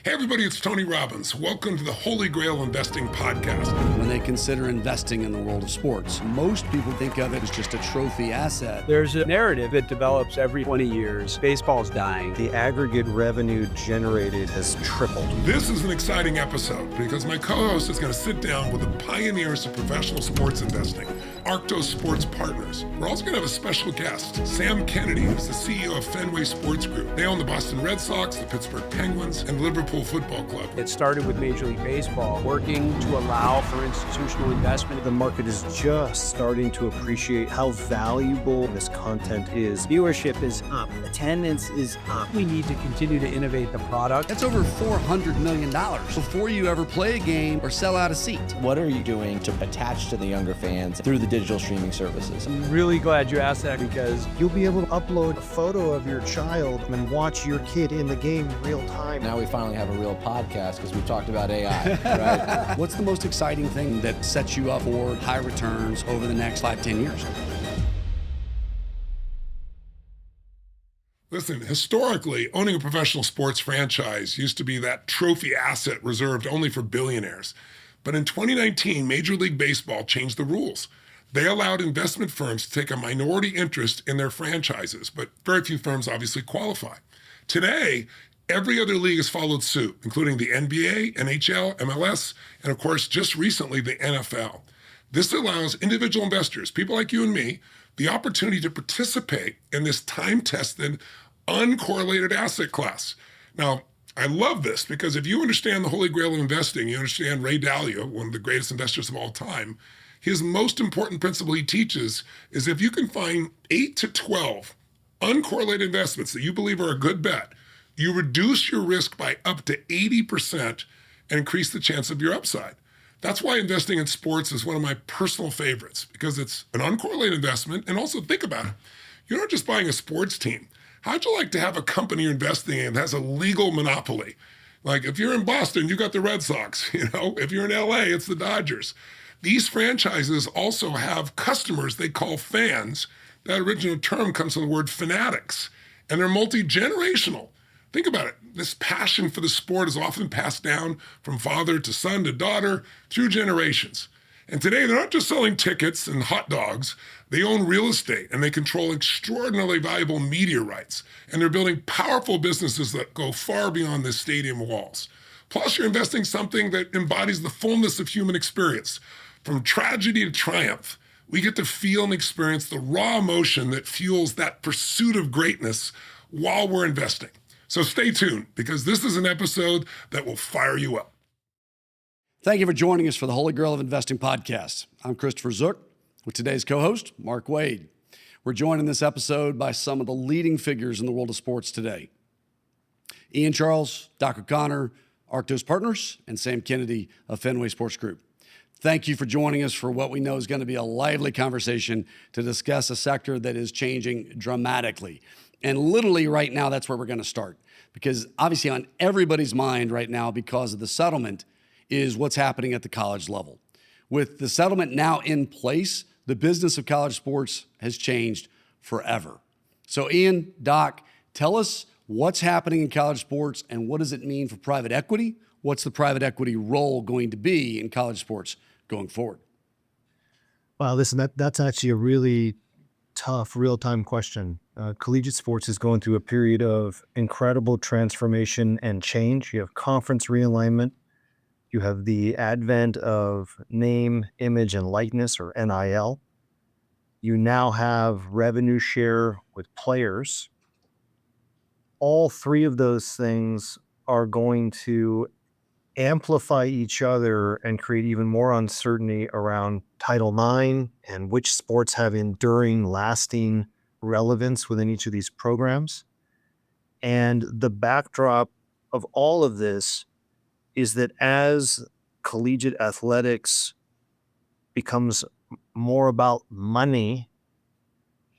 Hey everybody, it's Tony Robbins. Welcome to the Holy Grail Investing Podcast. When they consider investing in the world of sports, most people think of it as just a trophy asset. There's a narrative that develops every 20 years. Baseball's dying. The aggregate revenue generated has tripled. This is an exciting episode because my co-host is going to sit down with the pioneers of professional sports investing, Arctos Partners. We're also going to have a special guest, Sam Kennedy, who's the CEO of Fenway Sports Group. They own the Boston Red Sox, the Pittsburgh Penguins, and Liverpool Football Club. It started with Major League Baseball, working to allow for institutional investment. The market is just starting to appreciate how valuable this content is. Viewership is up. Attendance is up. We need to continue to innovate the product. That's over $400 million before you ever play a game or sell out a seat. What are you doing to attach to the younger fans through the digital streaming services? I'm really glad you asked that because You'll be able to upload a photo of your child and watch your kid in the game in real time. Now we finally have a real podcast because we talked about AI, right? What's the most exciting thing that sets you up for high returns over the next 5-10 years? Listen, historically, owning a professional sports franchise used to be that trophy asset reserved only for billionaires. But in 2019, Major League Baseball changed the rules. They allowed investment firms to take a minority interest in their franchises, but very few firms obviously qualify. Today, every other league has followed suit, including the NBA, NHL, MLS, and of course, just recently, the NFL. This allows individual investors, people like you and me, the opportunity to participate in this time-tested, uncorrelated asset class. Now, I love this because if you understand the Holy Grail of investing, you understand Ray Dalio, one of the greatest investors of all time, his most important principle he teaches is if you can find 8 to 12 uncorrelated investments that you believe are a good bet, you reduce your risk by up to 80% and increase the chance of your upside. That's why investing in sports is one of my personal favorites, because it's an uncorrelated investment. And also think about it. You're not just buying a sports team. How'd you like to have a company you're investing in that has a legal monopoly? Like if you're in Boston, you got the Red Sox. If you're in LA, it's the Dodgers. These franchises also have customers they call fans. That original term comes from the word fanatics, and they're multi-generational. Think about it. This passion for the sport is often passed down from father to son to daughter through generations. And today, they're not just selling tickets and hot dogs. They own real estate, and they control extraordinarily valuable media rights. And they're building powerful businesses that go far beyond the stadium walls. Plus, you're investing something that embodies the fullness of human experience. From tragedy to triumph, we get to feel and experience the raw emotion that fuels that pursuit of greatness while we're investing. So stay tuned, because this is an episode that will fire you up. Thank you for joining us for the Holy Grail of Investing podcast. I'm Christopher Zook with today's co-host, Mark Wade. We're joined in this episode by some of the leading figures in the world of sports today. Ian Charles, Doc O'Connor, Arctos Partners, and Sam Kennedy of Fenway Sports Group. Thank you for joining us for what we know is going to be a lively conversation to discuss a sector that is changing dramatically. And literally right now, that's where we're going to start. Because obviously on everybody's mind right now, because of the settlement, is what's happening at the college level. With the settlement now in place, the business of college sports has changed forever. So Ian, Doc, tell us what's happening in college sports and what does it mean for private equity? What's the private equity role going to be in college sports going forward? Wow, listen, that's actually a really tough real-time question. Collegiate sports is going through a period of incredible transformation and change. You have conference realignment. You have the advent of name, image, and likeness, or NIL. You now have revenue share with players. All three of those things are going to amplify each other and create even more uncertainty around Title IX and which sports have enduring, lasting relevance within each of these programs. And the backdrop of all of this is that as collegiate athletics becomes more about money,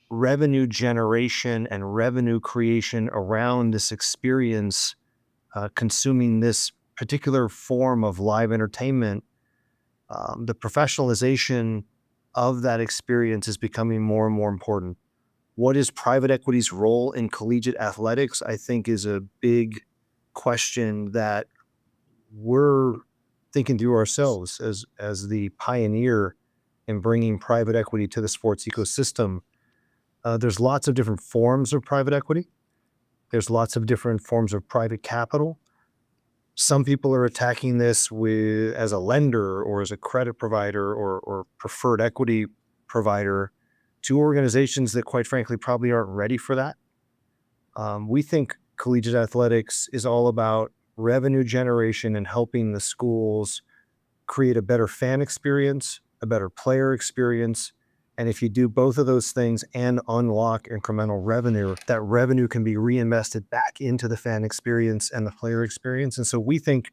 revenue generation and revenue creation around this experience, consuming this particular form of live entertainment, the professionalization of that experience is becoming more and more important. What is private equity's role in collegiate athletics, I think, is a big question that we're thinking through ourselves as the pioneer in bringing private equity to the sports ecosystem. There's lots of different forms of private equity. There's lots of different forms of private capital. Some people are attacking this as a lender or as a credit provider or preferred equity provider to organizations that, quite frankly, probably aren't ready for that. We think collegiate athletics is all about revenue generation and helping the schools create a better fan experience, a better player experience. And if you do both of those things and unlock incremental revenue, that revenue can be reinvested back into the fan experience and the player experience. And so we think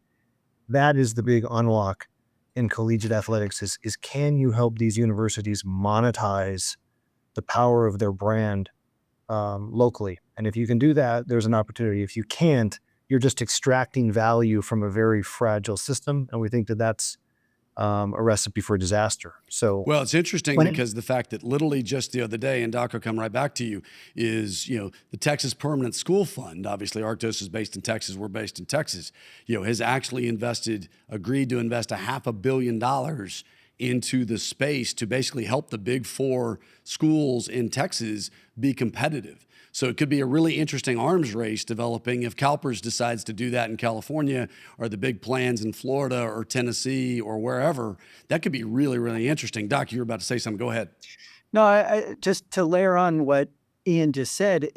that is the big unlock in collegiate athletics is can you help these universities monetize the power of their brand locally? And if you can do that, there's an opportunity. If you can't, you're just extracting value from a very fragile system. And we think that that's a recipe for disaster. So, Well, it's interesting because the fact that literally just the other day, and Doc will come right back to you, is, the Texas Permanent School Fund, obviously Arctos is based in Texas, we're based in Texas, has actually agreed to invest $500 million into the space to basically help the big four schools in Texas be competitive. So it could be a really interesting arms race developing if CalPERS decides to do that in California, or the big plans in Florida or Tennessee or wherever. That could be really, really interesting. Doc, you were about to say something. Go ahead. No, I just to layer on what Ian just said,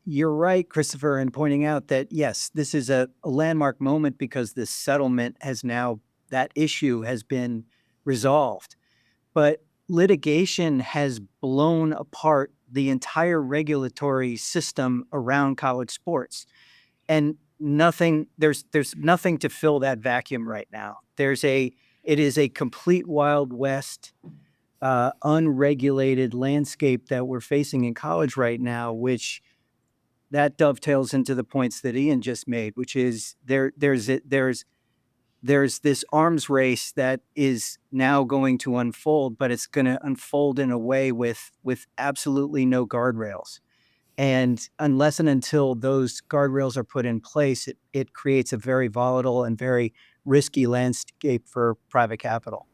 you're right, Christopher, in pointing out that, yes, this is a landmark moment because this settlement that issue has been resolved. But litigation has blown apart the entire regulatory system around college sports. And there's nothing to fill that vacuum right now. It is a complete Wild West, unregulated landscape that we're facing in college right now, which that dovetails into the points that Ian just made, which is there's this arms race that is now going to unfold, but it's going to unfold in a way with absolutely no guardrails. And unless and until those guardrails are put in place, it creates a very volatile and very risky landscape for private capital.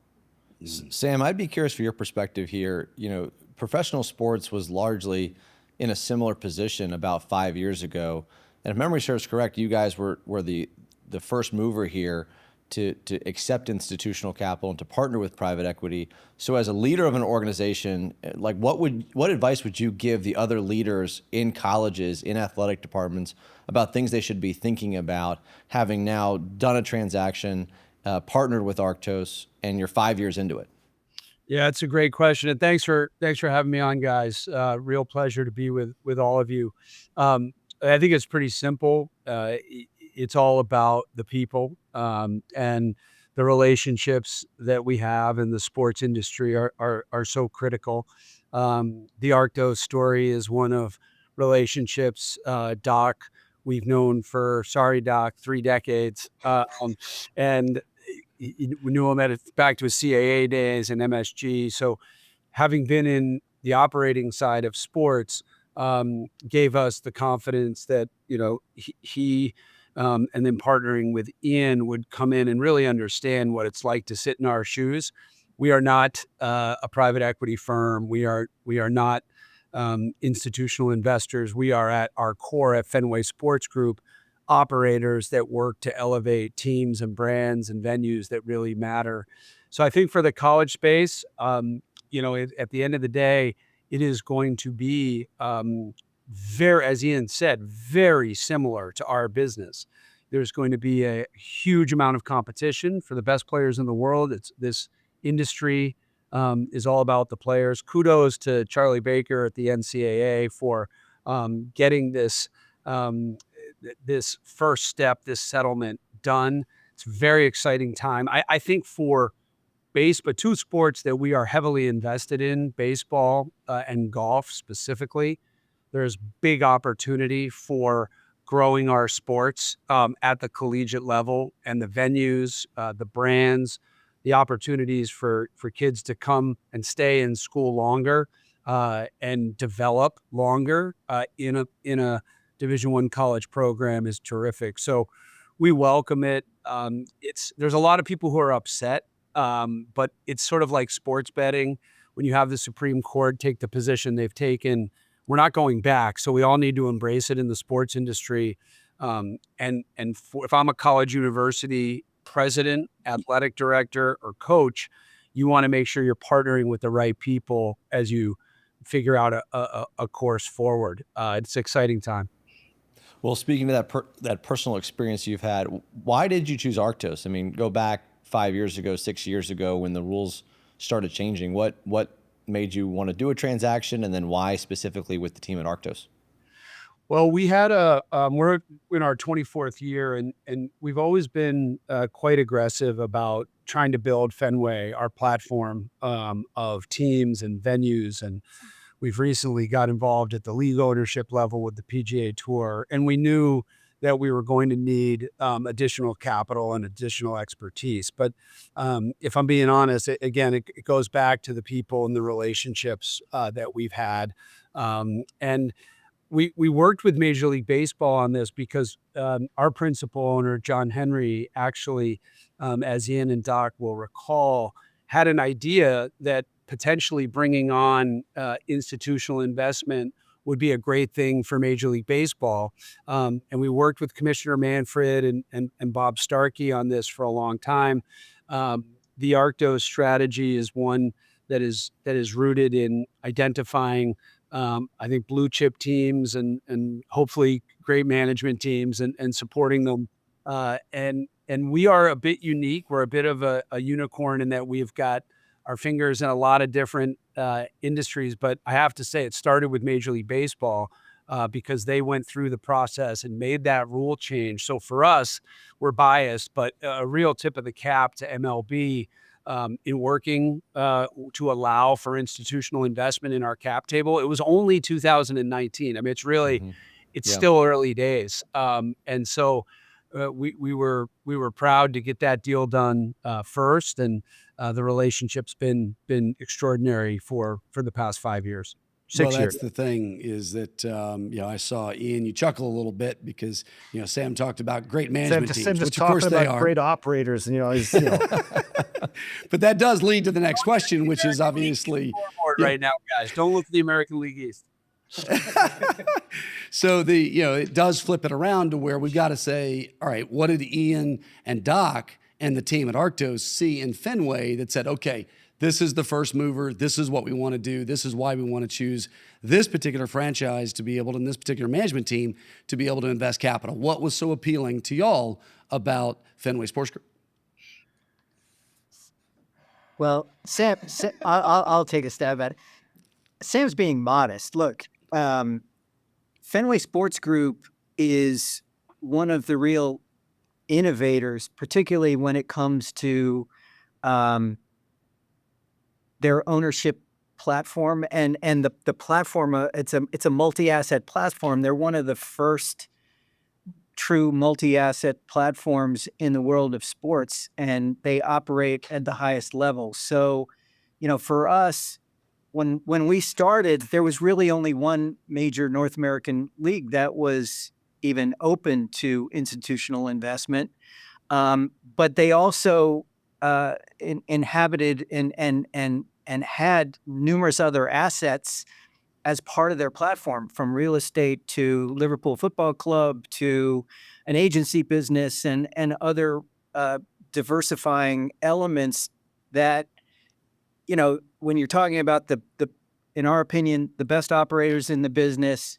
Sam, I'd be curious for your perspective here. Professional sports was largely in a similar position about 5 years ago. And if memory serves correct, you guys were the first mover here to accept institutional capital and to partner with private equity. So as a leader of an organization, like what advice would you give the other leaders in colleges, in athletic departments, about things they should be thinking about, having now done a transaction, partnered with Arctos, and you're 5 years into it? Yeah, it's a great question, and thanks for having me on, guys. Real pleasure to be with all of you. I think it's pretty simple. It's all about the people, and the relationships that we have in the sports industry are so critical. The Arctos story is one of relationships. Doc, we've known for, sorry, Doc, 3 decades, and we knew him back to his CAA days and MSG. So having been in the operating side of sports, gave us the confidence that, he and then partnering with Ian would come in and really understand what it's like to sit in our shoes. We are not a private equity firm. We are not institutional investors. We are at our core at Fenway Sports Group, operators that work to elevate teams and brands and venues that really matter. So I think for the college space, at the end of the day, it is going to be as Ian said, very similar to our business. There's going to be a huge amount of competition for the best players in the world. This industry is all about the players. Kudos to Charlie Baker at the NCAA for getting this first step, this settlement done. It's a very exciting time. I think for but 2 sports that we are heavily invested in, baseball and golf specifically, there's big opportunity for growing our sports at the collegiate level, and the venues, the brands, the opportunities for kids to come and stay in school longer and develop longer in a Division I college program is terrific. So we welcome it. There's a lot of people who are upset, but it's sort of like sports betting. When you have the Supreme Court take the position they've taken, we're not going back. So we all need to embrace it in the sports industry. If I'm a college university president, athletic director, or coach, you want to make sure you're partnering with the right people as you figure out a course forward. It's an exciting time. Well, speaking of that personal experience you've had, why did you choose Arctos? I mean, go back 5 years ago, 6 years ago when the rules started changing. What made you want to do a transaction, and then why specifically with the team at Arctos? Well, we're in our 24th year, and we've always been quite aggressive about trying to build Fenway, our platform of teams and venues. And we've recently got involved at the league ownership level with the PGA Tour, and we knew that we were going to need additional capital and additional expertise. But if I'm being honest, it goes back to the people and the relationships that we've had. And we worked with Major League Baseball on this because our principal owner, John Henry, actually, as Ian and Doc will recall, had an idea that potentially bringing on institutional investment would be a great thing for Major League Baseball. And we worked with Commissioner Manfred and Bob Starkey on this for a long time. The Arctos strategy is one that is rooted in identifying I think blue chip teams and hopefully great management teams and supporting them. And we are a bit unique. We're a bit of a unicorn in that we've got our fingers in a lot of different industries. But I have to say, it started with Major League Baseball because they went through the process and made that rule change. So for us, we're biased, but a real tip of the cap to MLB in working to allow for institutional investment in our cap table. It was only 2019. I mean, it's still early days. And so we were proud to get that deal done first, and the relationship's been extraordinary for the past 5 years. 6 Well, years. that's the thing is that, I saw Ian, you chuckle a little bit because, Sam talked about great management teams, Sam just which of course talking they about are. great operators, and But that does lead to the next question, which is obviously Right now, guys, don't look at the American League East. So it does flip it around to where we've got to say, all right, what did Ian and Doc and the team at Arctos see in Fenway that said, okay, this is the first mover, this is what we want to do, this is why we want to choose this particular franchise to be able to, and this particular management team to be able to invest capital? What was so appealing to y'all about Fenway Sports Group? Well, Sam, I'll take a stab at it. Sam's being modest. Look, Fenway Sports Group is one of the real innovators, particularly when it comes to their ownership platform and the platform. It's a multi-asset platform. They're one of the first true multi-asset platforms in the world of sports, and they operate at the highest level. So, for us, when we started, there was really only one major North American league that was even open to institutional investment. But they also inhabited and had numerous other assets as part of their platform, from real estate to Liverpool Football Club to an agency business and other diversifying elements that, when you're talking about the in our opinion, the best operators in the business,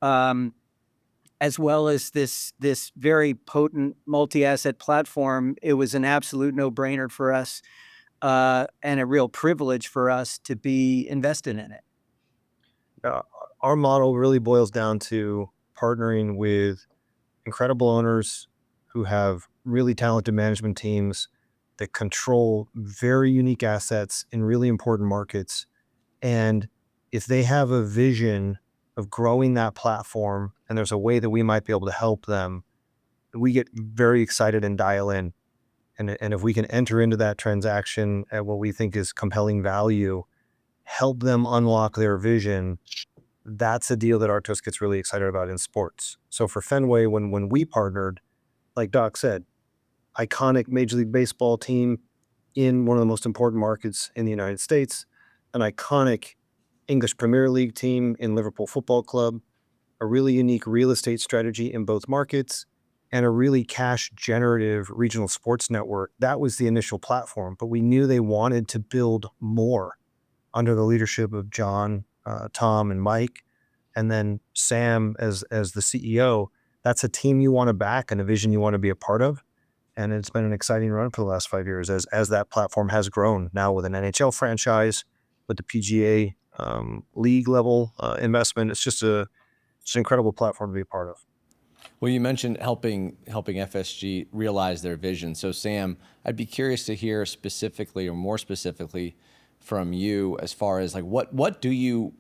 as well as this very potent multi-asset platform, it was an absolute no-brainer for us and a real privilege for us to be invested in it. Our model really boils down to partnering with incredible owners who have really talented management teams that control very unique assets in really important markets. And if they have a vision of growing that platform and there's a way that we might be able to help them, we get very excited and dial in. And if we can enter into that transaction at what we think is compelling value, help them unlock their vision, that's a deal that Arctos gets really excited about in sports. So for Fenway, when we partnered, like Doc said, iconic Major League Baseball team in one of the most important markets in the United States, an iconic English Premier League team in Liverpool Football Club, a really unique real estate strategy in both markets, and a really cash generative regional sports network. That was the initial platform, but we knew they wanted to build more under the leadership of John, Tom, and Mike, and then Sam as the CEO. That's a team you want to back and a vision you want to be a part of. And it's been an exciting run for the last 5 years as that platform has grown now with an NHL franchise, with the PGA league level investment. It's just an incredible platform to be a part of. Well, you mentioned helping FSG realize their vision. So Sam, I'd be curious to hear specifically, or more specifically, from you as far as like what do you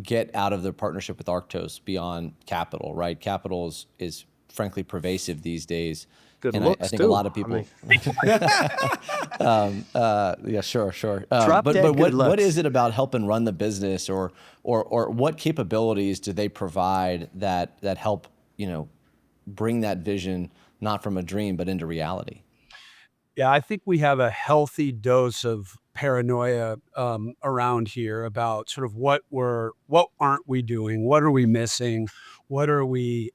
get out of the partnership with Arctos beyond capital, right? Capital is frankly pervasive these days. Good and looks I think too. a lot of people. Yeah, sure. Drop But dead what good looks. is it about helping run the business, or what capabilities do they provide that help bring that vision not from a dream but into reality? Yeah, I think we have a healthy dose of paranoia around here about sort of what aren't we doing? What are we missing? What are we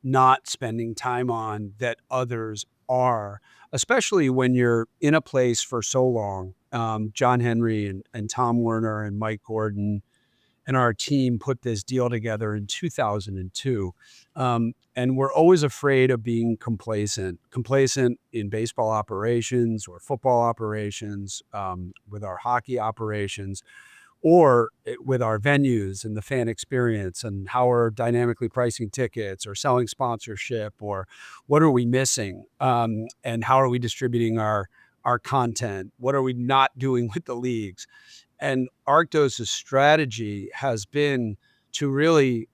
not spending time on that others are? Especially when you're in a place for so long. John Henry and Tom Werner and Mike Gordon and our team put this deal together in 2002. And we're always afraid of being complacent in baseball operations or football operations, with our hockey operations, or with our venues and the fan experience and how we're dynamically pricing tickets or selling sponsorship, or what are we missing, and how are we distributing our content? What are we not doing with the leagues? And Arctos' strategy has been to really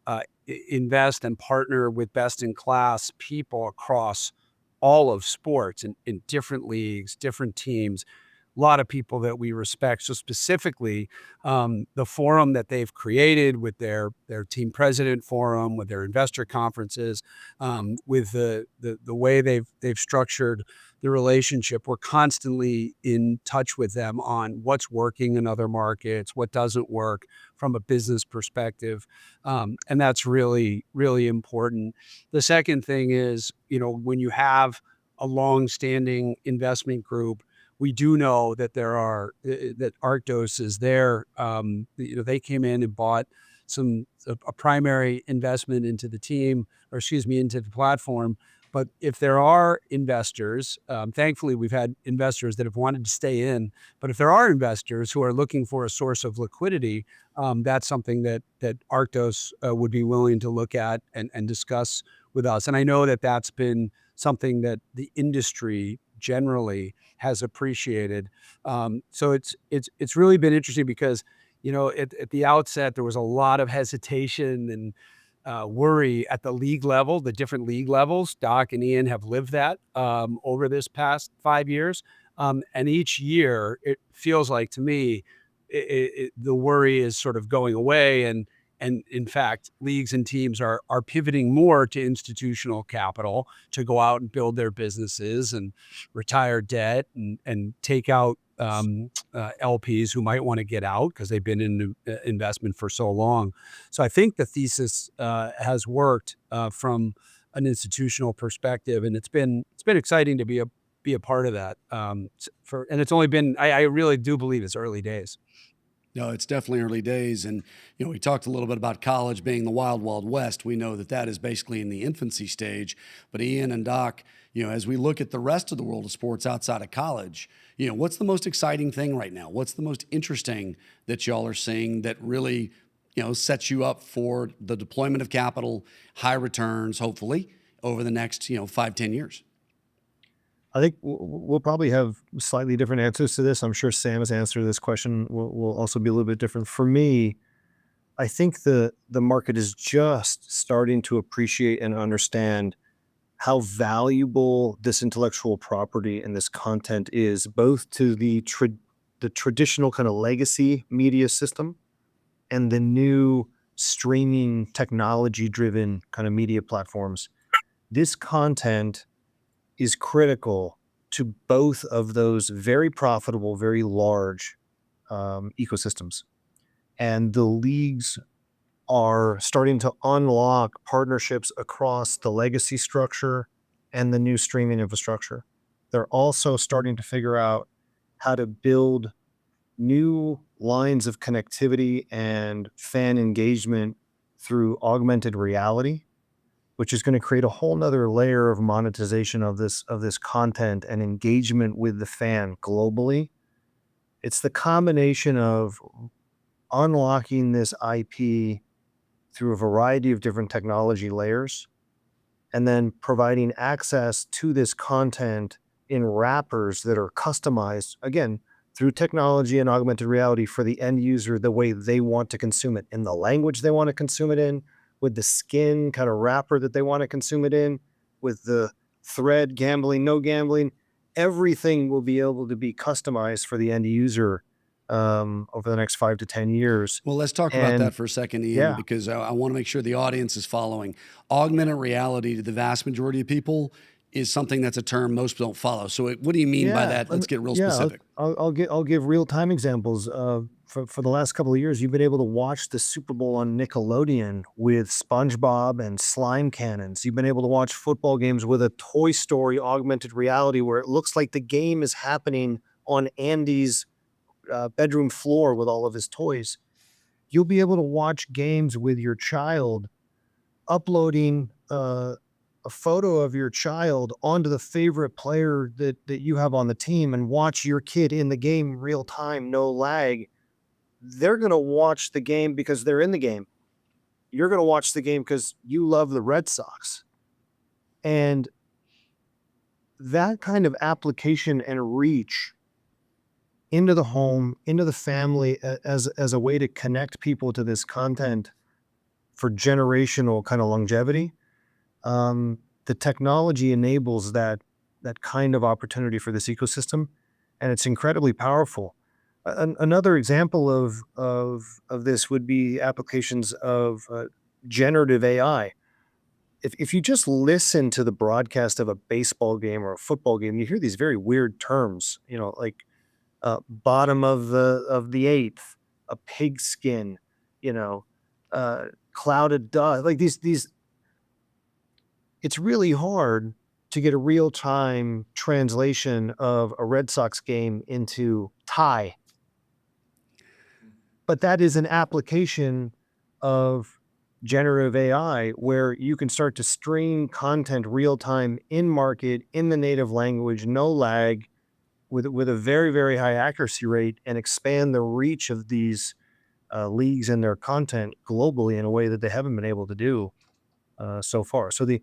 invest and partner with best-in-class people across all of sports in different leagues, different teams, a lot of people that we respect. So specifically, the forum that they've created with their team president forum, with their investor conferences, with the way they've structured the relationship. We're constantly in touch with them on what's working in other markets, what doesn't work from a business perspective. And that's really, really important. The second thing is, when you have a long-standing investment group, we do know that that Arctos is there. They came in and bought a primary investment into the team, or excuse me, into the platform. But if there are investors, thankfully we've had investors that have wanted to stay in. But if there are investors who are looking for a source of liquidity, that's something that Arctos would be willing to look at and discuss with us. And I know that that's been something that the industry generally has appreciated. So it's really been interesting because at the outset there was a lot of hesitation and worry at the league level, the different league levels. Doc and Ian have lived that over this past 5 years. And each year, it feels like to me, the worry is sort of going away. And in fact, leagues and teams are pivoting more to institutional capital to go out and build their businesses and retire debt and take out LPs who might want to get out because they've been in investment for so long. So I think the thesis has worked from an institutional perspective, and it's been exciting to be a part of that. And it's only been I really do believe it's early days. No, it's definitely early days. And, we talked a little bit about college being the wild, wild west. We know that is basically in the infancy stage. But Ian and Doc, as we look at the rest of the world of sports outside of college, what's the most exciting thing right now? What's the most interesting that y'all are seeing that really, sets you up for the deployment of capital, high returns, hopefully, over the next, 5-10 years? I think we'll probably have slightly different answers to this. I'm sure Sam's answer to this question will also be a little bit different. For me, I think the market is just starting to appreciate and understand how valuable this intellectual property and this content is, both to the traditional kind of legacy media system and the new streaming technology-driven kind of media platforms. This content is critical to both of those very profitable, very large ecosystems. And the leagues are starting to unlock partnerships across the legacy structure and the new streaming infrastructure. They're also starting to figure out how to build new lines of connectivity and fan engagement through augmented reality, which is going to create a whole nother layer of monetization of this content and engagement with the fan globally. It's the combination of unlocking this IP through a variety of different technology layers, and then providing access to this content in wrappers that are customized, again, through technology and augmented reality for the end user, the way they want to consume it, in the language they want to consume it in, with the skin kind of wrapper that they want to consume it in, with the thread, gambling, no gambling. Everything will be able to be customized for the end user over the next 5 to 10 years. Well, let's talk about that for a second, Ian, yeah. because I want to make sure the audience is following. Augmented reality to the vast majority of people is something that's a term most don't follow. So what do you mean by that? Let's get real specific. I'll give real-time examples. For the last couple of years, you've been able to watch the Super Bowl on Nickelodeon with SpongeBob and slime cannons. You've been able to watch football games with a Toy Story augmented reality where it looks like the game is happening on Andy's bedroom floor with all of his toys. You'll be able to watch games with your child, uploading a photo of your child onto the favorite player that you have on the team, and watch your kid in the game real time, no lag. They're going to watch the game because they're in the game. You're going to watch the game because you love the Red Sox. And that kind of application and reach into the home, into the family, as a way to connect people to this content for generational kind of longevity. The technology enables that kind of opportunity for this ecosystem, and it's incredibly powerful. Another example of this would be applications of generative AI. If you just listen to the broadcast of a baseball game or a football game, you hear these very weird terms, like bottom of the eighth, a pigskin, clouded dust, like these. It's really hard to get a real-time translation of a Red Sox game into Thai. But that is an application of generative AI where you can start to stream content real-time in market, in the native language, no lag, with a very, very high accuracy rate, and expand the reach of these leagues and their content globally in a way that they haven't been able to do so far. So the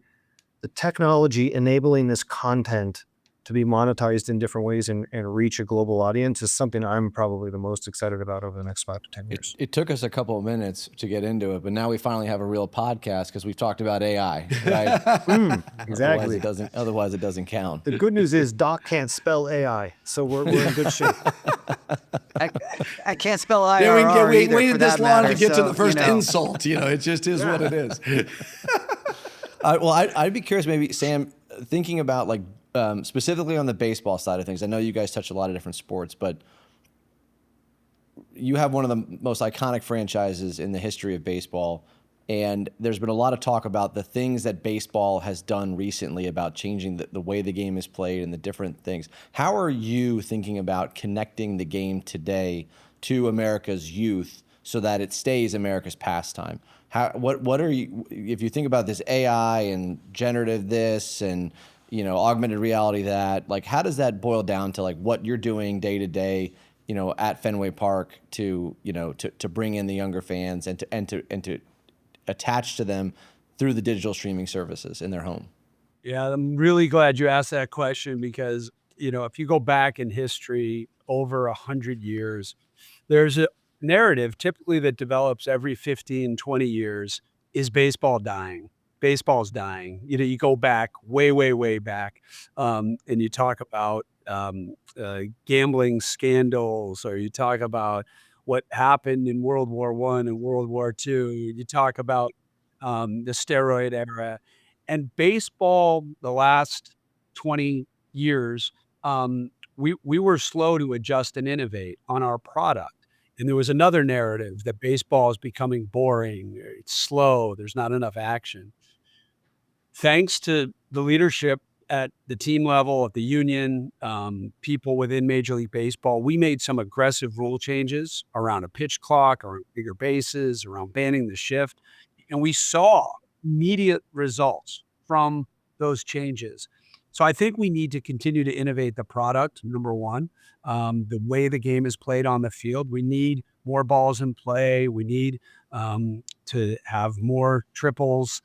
technology enabling this content to be monetized in different ways and reach a global audience is something I'm probably the most excited about over the next 5 to 10 years. It took us a couple of minutes to get into it, but now we finally have a real podcast because we've talked about AI, right? Exactly. Otherwise it doesn't count. The good news is Doc can't spell AI, so we're in good shape. I can't spell IRR Yeah, we either, waited for this that long matter, to get to so, the first insult. It just is what it is. Well, I'd be curious, maybe Sam, thinking about like specifically on the baseball side of things. I know you guys touch a lot of different sports, but you have one of the most iconic franchises in the history of baseball. And there's been a lot of talk about the things that baseball has done recently about changing the way the game is played and the different things. How are you thinking about connecting the game today to America's youth so that it stays America's pastime? What are you, if you think about this AI and generative this and augmented reality that, like, how does that boil down to like what you're doing day to day, at Fenway Park to bring in the younger fans and to attach to them through the digital streaming services in their home? Yeah, I'm really glad you asked that question because, if you go back in history over 100 years, there's a narrative typically that develops every 15, 20 years is baseball dying. Baseball's dying. You go back way, way, way back, and you talk about gambling scandals, or you talk about what happened in World War I and World War II. You talk about the steroid era, and baseball the last 20 years, we were slow to adjust and innovate on our product. And there was another narrative that baseball is becoming boring, it's slow, there's not enough action. Thanks to the leadership at the team level, at the union, people within Major League Baseball, we made some aggressive rule changes around a pitch clock, around bigger bases, around banning the shift, and we saw immediate results from those changes. So I think we need to continue to innovate the product, number one. The way the game is played on the field, we need more balls in play. We need to have more triples.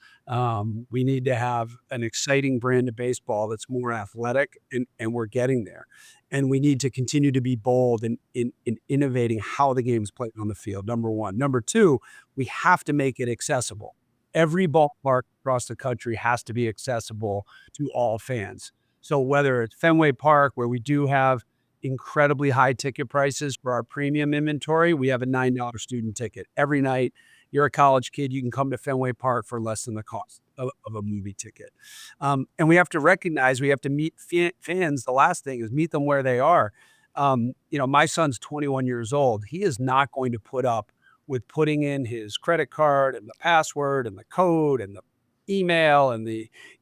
We need to have an exciting brand of baseball that's more athletic, and we're getting there. And we need to continue to be bold in innovating how the game's played on the field, number one. Number two, we have to make it accessible. Every ballpark across the country has to be accessible to all fans. So whether it's Fenway Park, where we do have incredibly high ticket prices for our premium inventory, we have a $9 student ticket. Every night, you're a college kid, you can come to Fenway Park for less than the cost of a movie ticket. And we have to recognize we have to meet fans. The last thing is meet them where they are. My son's 21 years old. He is not going to put up with putting in his credit card and the password and the code and the email and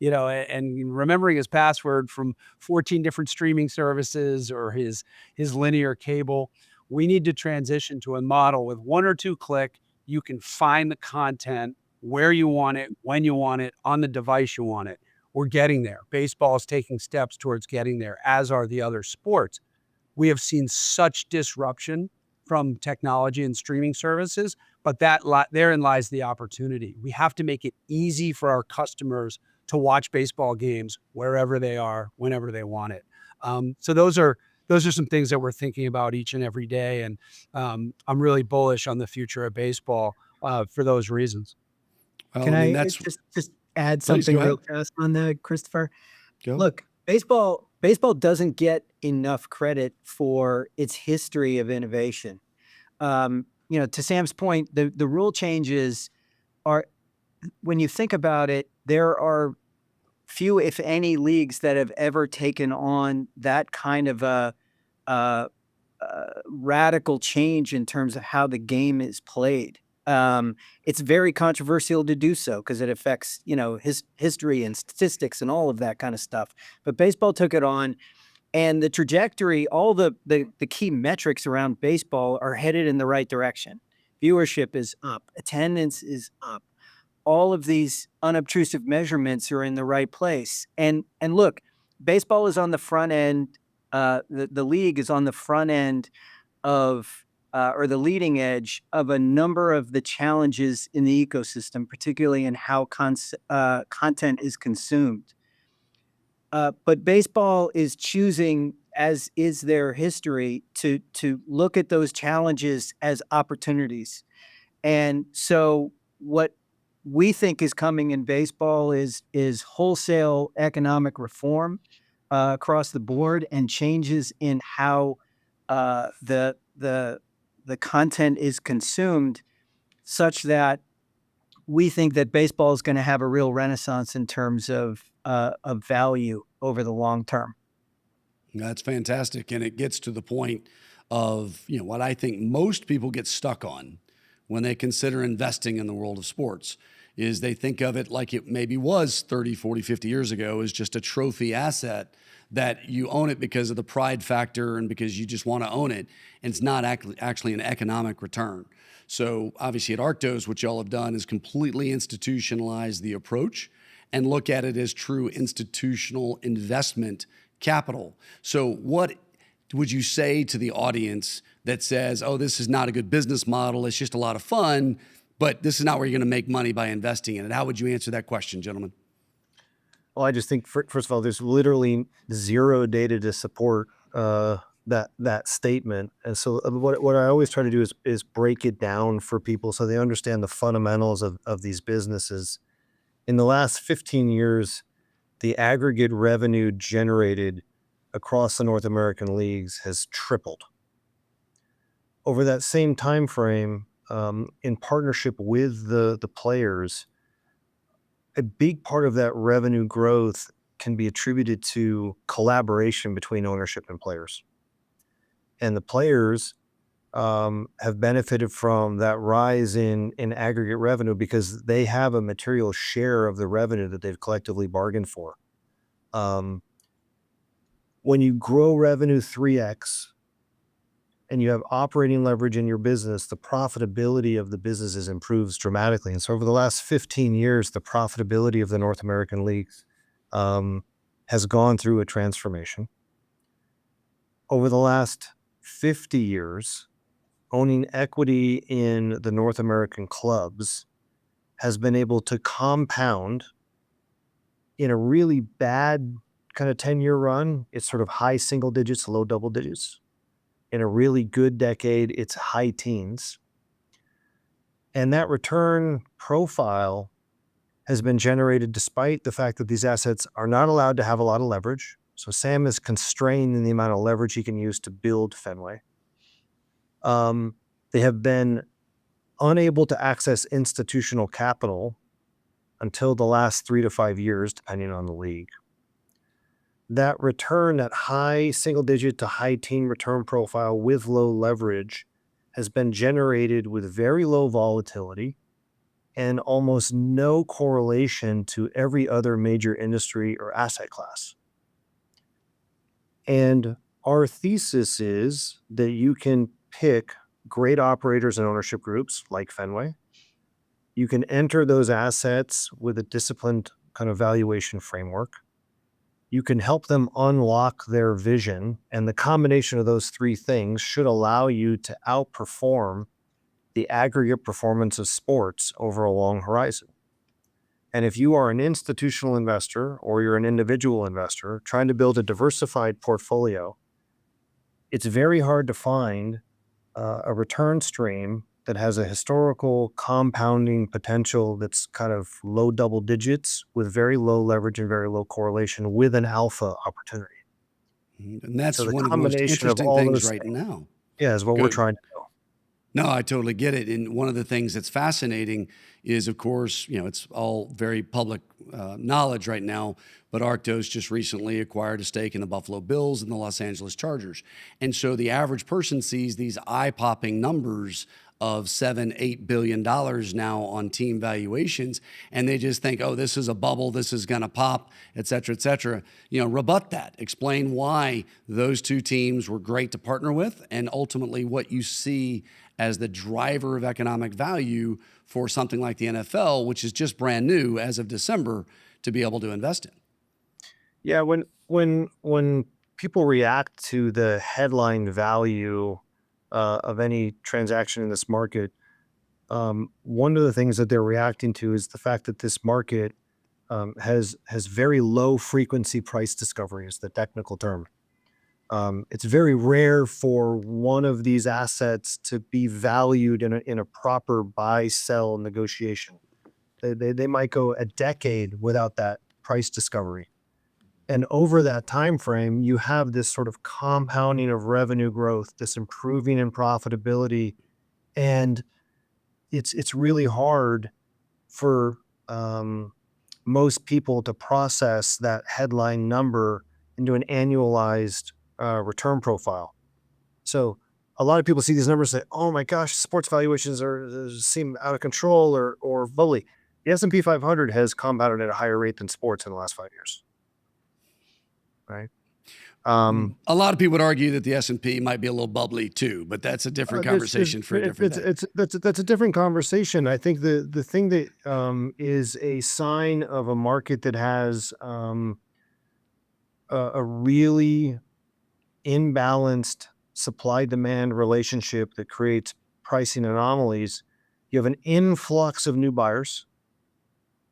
and remembering his password from 14 different streaming services or his linear cable. We need to transition to a model with one or two click. You can find the content where you want it, when you want it, on the device you want it. We're getting there. Baseball is taking steps towards getting there, as are the other sports. We have seen such disruption from technology and streaming services, but therein lies the opportunity. We have to make it easy for our customers to watch baseball games wherever they are, whenever they want it. So those are some things that we're thinking about each and every day, and I'm really bullish on the future of baseball for those reasons. Well, Can I mean, I that's just add Please, something go ahead. real fast on that, Christopher? Go. Look, baseball doesn't get enough credit for its history of innovation. To Sam's point, the rule changes are, when you think about it, there are few, if any, leagues that have ever taken on that kind of a radical change in terms of how the game is played. It's very controversial to do so because it affects, his history and statistics and all of that kind of stuff. But baseball took it on, and the trajectory, all the key metrics around baseball are headed in the right direction. Viewership is up, attendance is up. All of these unobtrusive measurements are in the right place. And look, baseball is on the front end. The league is on the front end of or the leading edge of a number of the challenges in the ecosystem, particularly in how content is consumed. But baseball is choosing, as is their history, to look at those challenges as opportunities. And so what we think is coming in baseball is wholesale economic reform across the board, and changes in how the content is consumed, such that we think that baseball is going to have a real renaissance in terms of value over the long term. That's fantastic. And it gets to the point of, what I think most people get stuck on when they consider investing in the world of sports is they think of it like it maybe was 30, 40, 50 years ago as just a trophy asset that you own it because of the pride factor and because you just want to own it. And it's not actually an economic return. So obviously at Arctos, what y'all have done is completely institutionalize the approach and look at it as true institutional investment capital. So what would you say to the audience that says, oh, this is not a good business model, it's just a lot of fun, but this is not where you're going to make money by investing in it? How would you answer that question, gentlemen? Well, I just think, first of all, there's literally zero data to support that statement. And so what I always try to do is break it down for people so they understand the fundamentals of these businesses. In the last 15 years, the aggregate revenue generated across the North American leagues has tripled. over that same time frame, in partnership with the players, a big part of that revenue growth can be attributed to collaboration between ownership and players. And the players have benefited from that rise in aggregate revenue because they have a material share of the revenue that they've collectively bargained for. When you grow revenue 3x and you have operating leverage in your business, the profitability of the businesses improves dramatically. And so over the last 15 years, the profitability of the North American leagues has gone through a transformation. Over the last 50 years, owning equity in the North American clubs has been able to compound. In a really bad kind of 10-year run, it's sort of high single digits, low double digits. In a really good decade, it's high teens. And that return profile has been generated despite the fact that these assets are not allowed to have a lot of leverage. So Sam is constrained in the amount of leverage he can use to build Fenway. They have been unable to access institutional capital until the last 3 to 5 years, depending on the league. That return, that high single digit to high teen return profile with low leverage, has been generated with very low volatility and almost no correlation to every other major industry or asset class. And our thesis is that you can pick great operators and ownership groups like Fenway. You can enter those assets with a disciplined kind of valuation framework. You can help them unlock their vision, and the combination of those three things should allow you to outperform the aggregate performance of sports over a long horizon. And if you are an institutional investor or you're an individual investor trying to build a diversified portfolio, it's very hard to find a return stream that has a historical compounding potential that's kind of low double digits with very low leverage and very low correlation with an alpha opportunity. And that's So the one of the most combination of interesting all things those right things, now. yeah, is what we're Good. trying to do. No, I totally get it. And one of the things that's fascinating is, of course, it's all very public knowledge right now, but Arctos just recently acquired a stake in the Buffalo Bills and the Los Angeles Chargers. And so the average person sees these eye-popping numbers of $7-8 billion now on team valuations, and they just think, oh, this is a bubble, this is going to pop, et cetera, et cetera. Rebut that. Explain why those two teams were great to partner with, and ultimately what you see as the driver of economic value for something like the NFL, which is just brand new as of December, to be able to invest in. Yeah, when people react to the headline value of any transaction in this market, one of the things that they're reacting to is the fact that this market has very low frequency price discovery, is the technical term. It's very rare for one of these assets to be valued in a proper buy-sell negotiation. They might go a decade without that price discovery. And over that time frame, you have this sort of compounding of revenue growth, this improving in profitability, and it's really hard for most people to process that headline number into an annualized return profile. So a lot of people see these numbers and say, "Oh my gosh, sports valuations seem out of control or bubbly." The S&P 500 has compounded at a higher rate than sports in the last 5 years, right? A lot of people would argue that the S&P might be a little bubbly too, but that's a different conversation for a different day. That's a different conversation. I think the thing that is a sign of a market that has a really imbalanced supply-demand relationship that creates pricing anomalies. You have an influx of new buyers.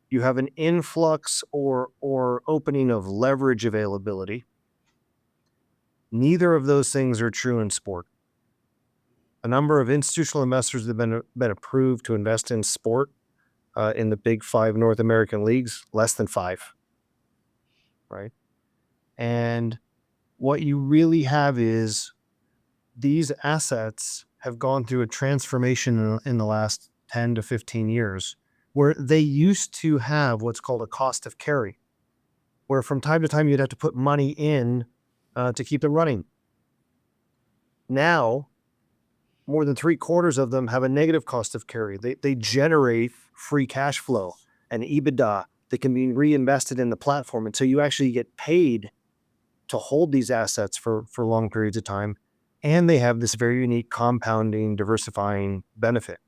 You have an influx or opening of leverage availability. Neither of those things are true in sport. A number of institutional investors have been approved to invest in sport in the big 5 North American leagues, less than 5, right? And what you really have is these assets have gone through a transformation in the last 10 to 15 years where they used to have what's called a cost of carry, where from time to time you'd have to put money in to keep them running. Now, more than 3/4 of them have a negative cost of carry. They generate free cash flow and EBITDA that can be reinvested in the platform. And so you actually get paid to hold these assets for long periods of time. And they have this very unique compounding, diversifying benefit.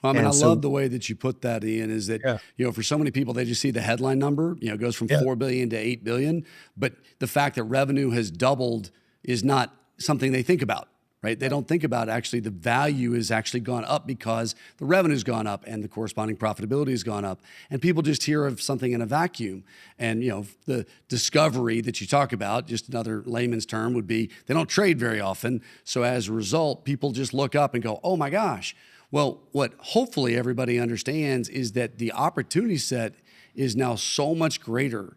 I mean, And I so- love the way that you put that, Ian, is that, Yeah. for so many people, they just see the headline number, it goes from Yeah. 4 billion to 8 billion. But the fact that revenue has doubled is not something they think about, right? They don't think about actually the value has actually gone up because the revenue's gone up and the corresponding profitability has gone up. And people just hear of something in a vacuum. And, the discovery that you talk about, just another layman's term would be they don't trade very often. So as a result, people just look up and go, oh my gosh. Well, what hopefully everybody understands is that the opportunity set is now so much greater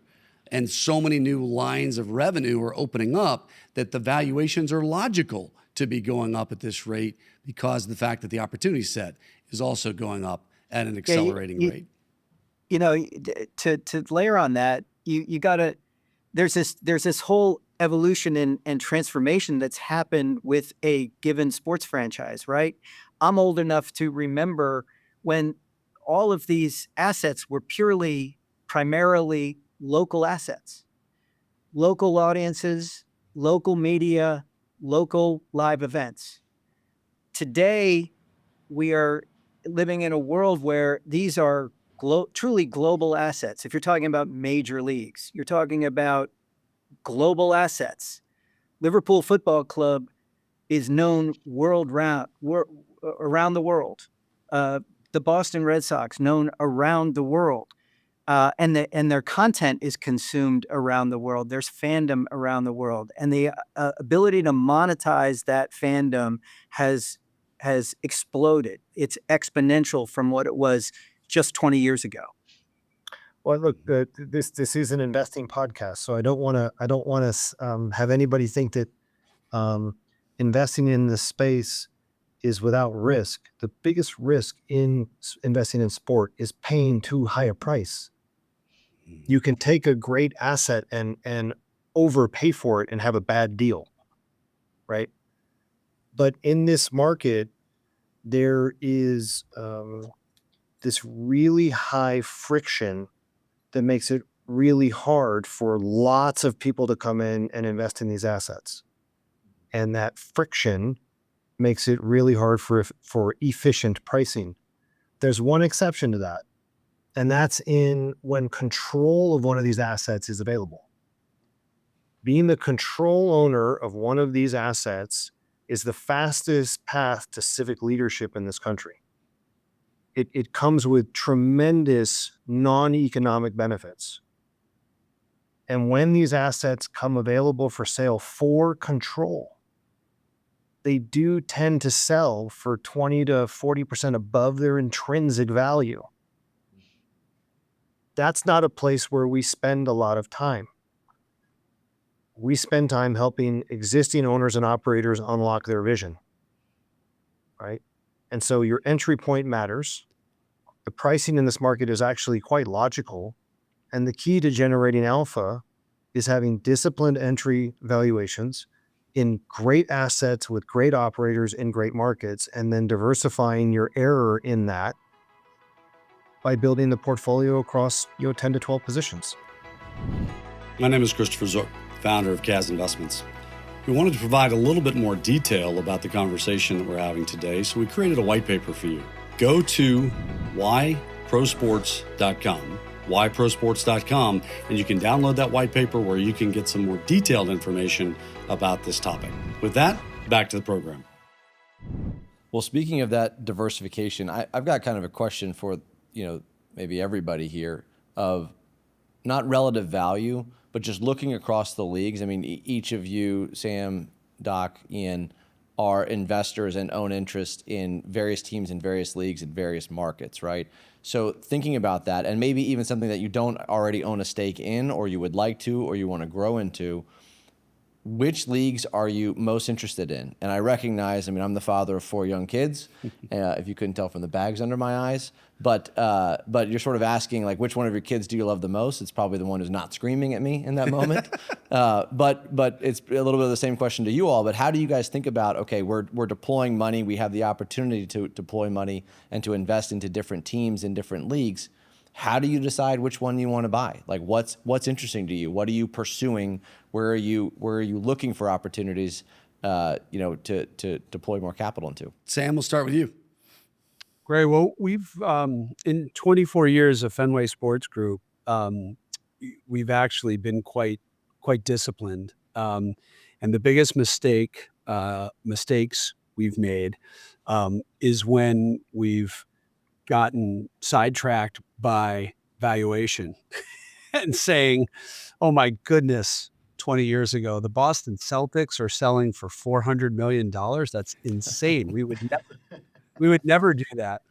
and so many new lines of revenue are opening up that the valuations are logical to be going up at this rate because of the fact that the opportunity set is also going up at an accelerating rate. To layer on that, you gotta, there's this whole evolution and transformation that's happened with a given sports franchise, right? I'm old enough to remember when all of these assets were primarily local assets, local audiences, local media, local live events. Today, we are living in a world where these are truly global assets. If you're talking about major leagues, you're talking about global assets. Liverpool Football Club is known around the world. The Boston Red Sox known around the world. And their content is consumed around the world. There's fandom around the world. And the ability to monetize that fandom has exploded. It's exponential from what it was just 20 years ago. Well, look, this is an investing podcast, so I don't want to have anybody think that investing in this space is without risk. The biggest risk in investing in sport is paying too high a price. You can take a great asset and overpay for it and have a bad deal, right? But in this market, there is this really high friction that makes it really hard for lots of people to come in and invest in these assets. And that friction makes it really hard for efficient pricing. There's one exception to that, and that's when control of one of these assets is available. Being the control owner of one of these assets is the fastest path to civic leadership in this country. It comes with tremendous non-economic benefits. And when these assets come available for sale for control, they do tend to sell for 20 to 40% above their intrinsic value. That's not a place where we spend a lot of time. We spend time helping existing owners and operators unlock their vision, right? And so your entry point matters. The pricing in this market is actually quite logical. And the key to generating alpha is having disciplined entry valuations in great assets with great operators in great markets, and then diversifying your error in that by building the portfolio across 10 to 12 positions. My name is Christopher Zook, founder of Kaz Investments. We wanted to provide a little bit more detail about the conversation that we're having today, so we created a white paper for you. Go to whyprosports.com, whyprosports.com, and you can download that white paper where you can get some more detailed information about this topic. With that, back to the program. Well, speaking of that diversification, I've got kind of a question for, maybe everybody here of not relative value, but just looking across the leagues. I mean, each of you, Sam, Doc, Ian, are investors and own interest in various teams in various leagues in various markets, right? So thinking about that, and maybe even something that you don't already own a stake in, or you would like to, or you want to grow into, which leagues are you most interested in? And I recognize, I mean, I'm the father of 4 young kids, if you couldn't tell from the bags under my eyes. But you're sort of asking, like, which one of your kids do you love the most? It's probably the one who's not screaming at me in that moment. But it's a little bit of the same question to you all. But how do you guys think about, okay, we're deploying money. We have the opportunity to deploy money and to invest into different teams in different leagues. How do you decide which one you want to buy? Like, what's interesting to you? What are you pursuing? Where are you looking for opportunities, to deploy more capital into? Sam, we'll start with you. Great. Well, we've in 24 years of Fenway Sports Group, we've actually been quite disciplined. And the biggest mistakes we've made is when we've gotten sidetracked by valuation and saying, "Oh my goodness, 20 years ago, the Boston Celtics are selling for $400 million. That's insane. We would never do that."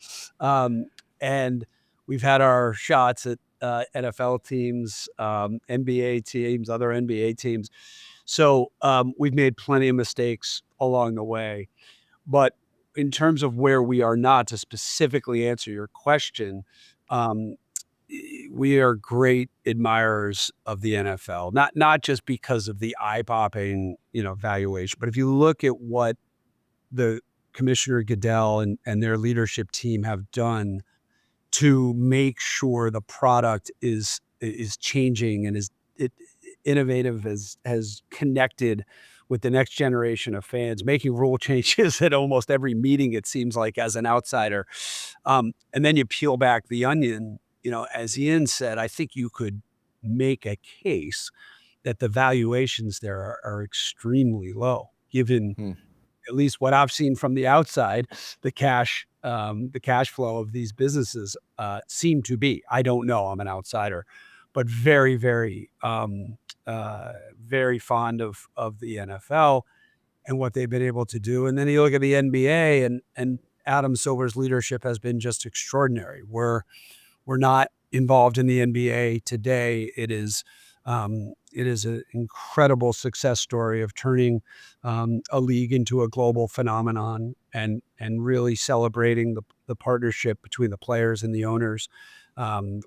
And we've had our shots at NFL teams, NBA teams, other NBA teams. So we've made plenty of mistakes along the way. But in terms of where we are not, to specifically answer your question, um, we are great admirers of the NFL, not just because of the eye-popping, valuation, but if you look at what the Commissioner Goodell and their leadership team have done to make sure the product is changing and is innovative, has connected with the next generation of fans, making rule changes at almost every meeting, it seems like, as an outsider. And then you peel back the onion, as Ian said, I think you could make a case that the valuations there are extremely low, given at least what I've seen from the outside, the cash flow of these businesses seem to be. I don't know, I'm an outsider, but very, very, very fond of the NFL and what they've been able to do. And then you look at the NBA, and Adam Silver's leadership has been just extraordinary. We're not involved in the NBA today. It is an incredible success story of turning a league into a global phenomenon and really celebrating the partnership between the players and the owners,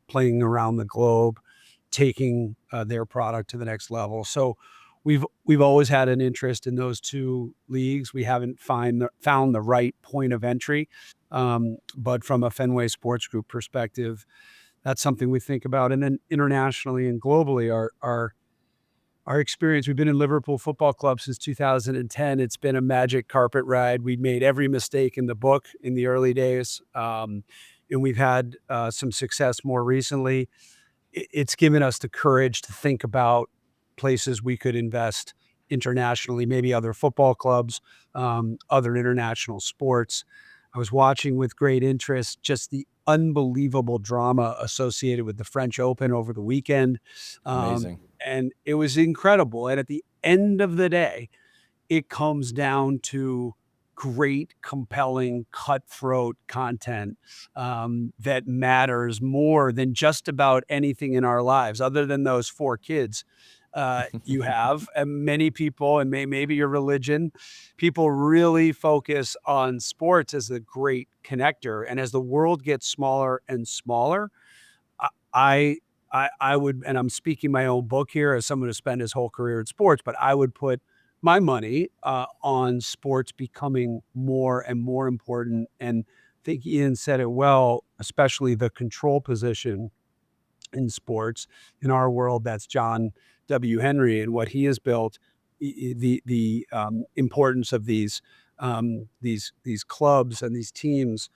playing around the globe, taking their product to the next level. So we've always had an interest in those two leagues. We haven't found the right point of entry, but from a Fenway Sports Group perspective, that's something we think about. And then internationally and globally, our experience, we've been in Liverpool Football Club since 2010. It's been a magic carpet ride. We made every mistake in the book in the early days, and we've had some success more recently. It's given us the courage to think about places we could invest internationally, maybe other football clubs, other international sports. I was watching with great interest just the unbelievable drama associated with the French Open over the weekend. Amazing. And it was incredible. And at the end of the day, it comes down to great, compelling, cutthroat content that matters more than just about anything in our lives, other than those 4 kids you have. And many people, and maybe your religion, people really focus on sports as a great connector. And as the world gets smaller and smaller, I would, and I'm speaking my own book here as someone who spent his whole career in sports, but I would put my money on sports becoming more and more important. And I think Ian said it well, especially the control position in sports. In our world, that's John W. Henry and what he has built. The importance of these clubs and these teams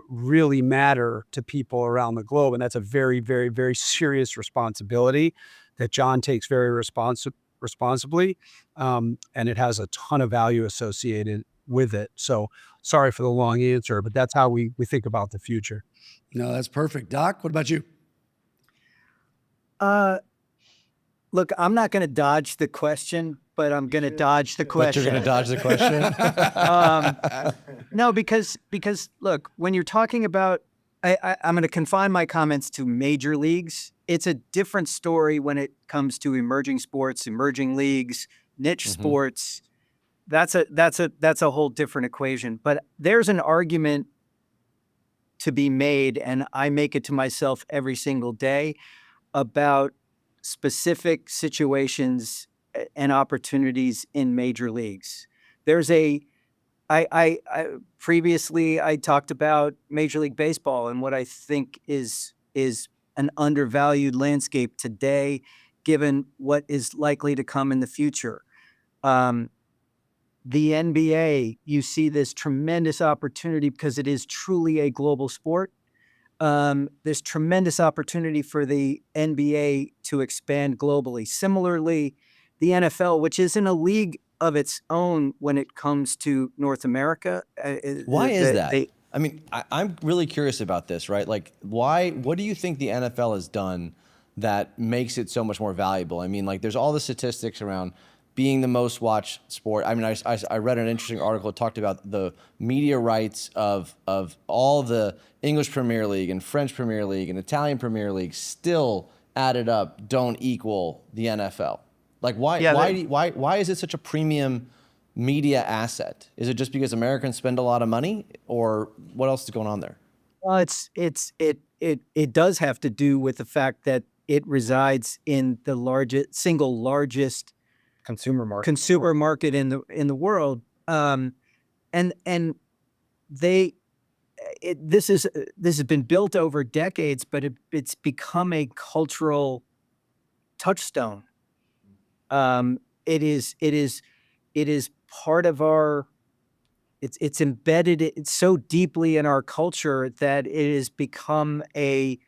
really matter to people around the globe, and that's a very, very, very serious responsibility that John takes very responsibly, and it has a ton of value associated with it. So, sorry for the long answer, but that's how we think about the future. No, that's perfect. Doc, what about you? Look, I'm not going to dodge the question, but I'm going to dodge the But question. you're going to dodge the question? No, because look, when you're talking about, I'm going to confine my comments to major leagues. It's a different story when it comes to emerging sports, emerging leagues, niche sports, that's a whole different equation. But there's an argument to be made, and I make it to myself every single day, about specific situations and opportunities in major leagues. There's I previously I talked about Major League Baseball and what I think is an undervalued landscape today, given what is likely to come in the future. The NBA, you see this tremendous opportunity because it is truly a global sport. There's tremendous opportunity for the NBA to expand globally. Similarly, the NFL, which is in a league of its own when it comes to North America. Why is that? I mean, I'm really curious about this, right? Like, why? What do you think the NFL has done that makes it so much more valuable? I mean, like, there's all the statistics around being the most watched sport. I mean, I read an interesting article that talked about the media rights of all the English Premier League and French Premier League and Italian Premier League still added up don't equal the NFL. Like, why is it such a premium media asset? Is it just because Americans spend a lot of money, or what else is going on there? Well, it does have to do with the fact that it resides in the single largest Consumer market in the world, and this has been built over decades, but it's become a cultural touchstone. It is part of our. It's embedded so deeply in our culture that it has become a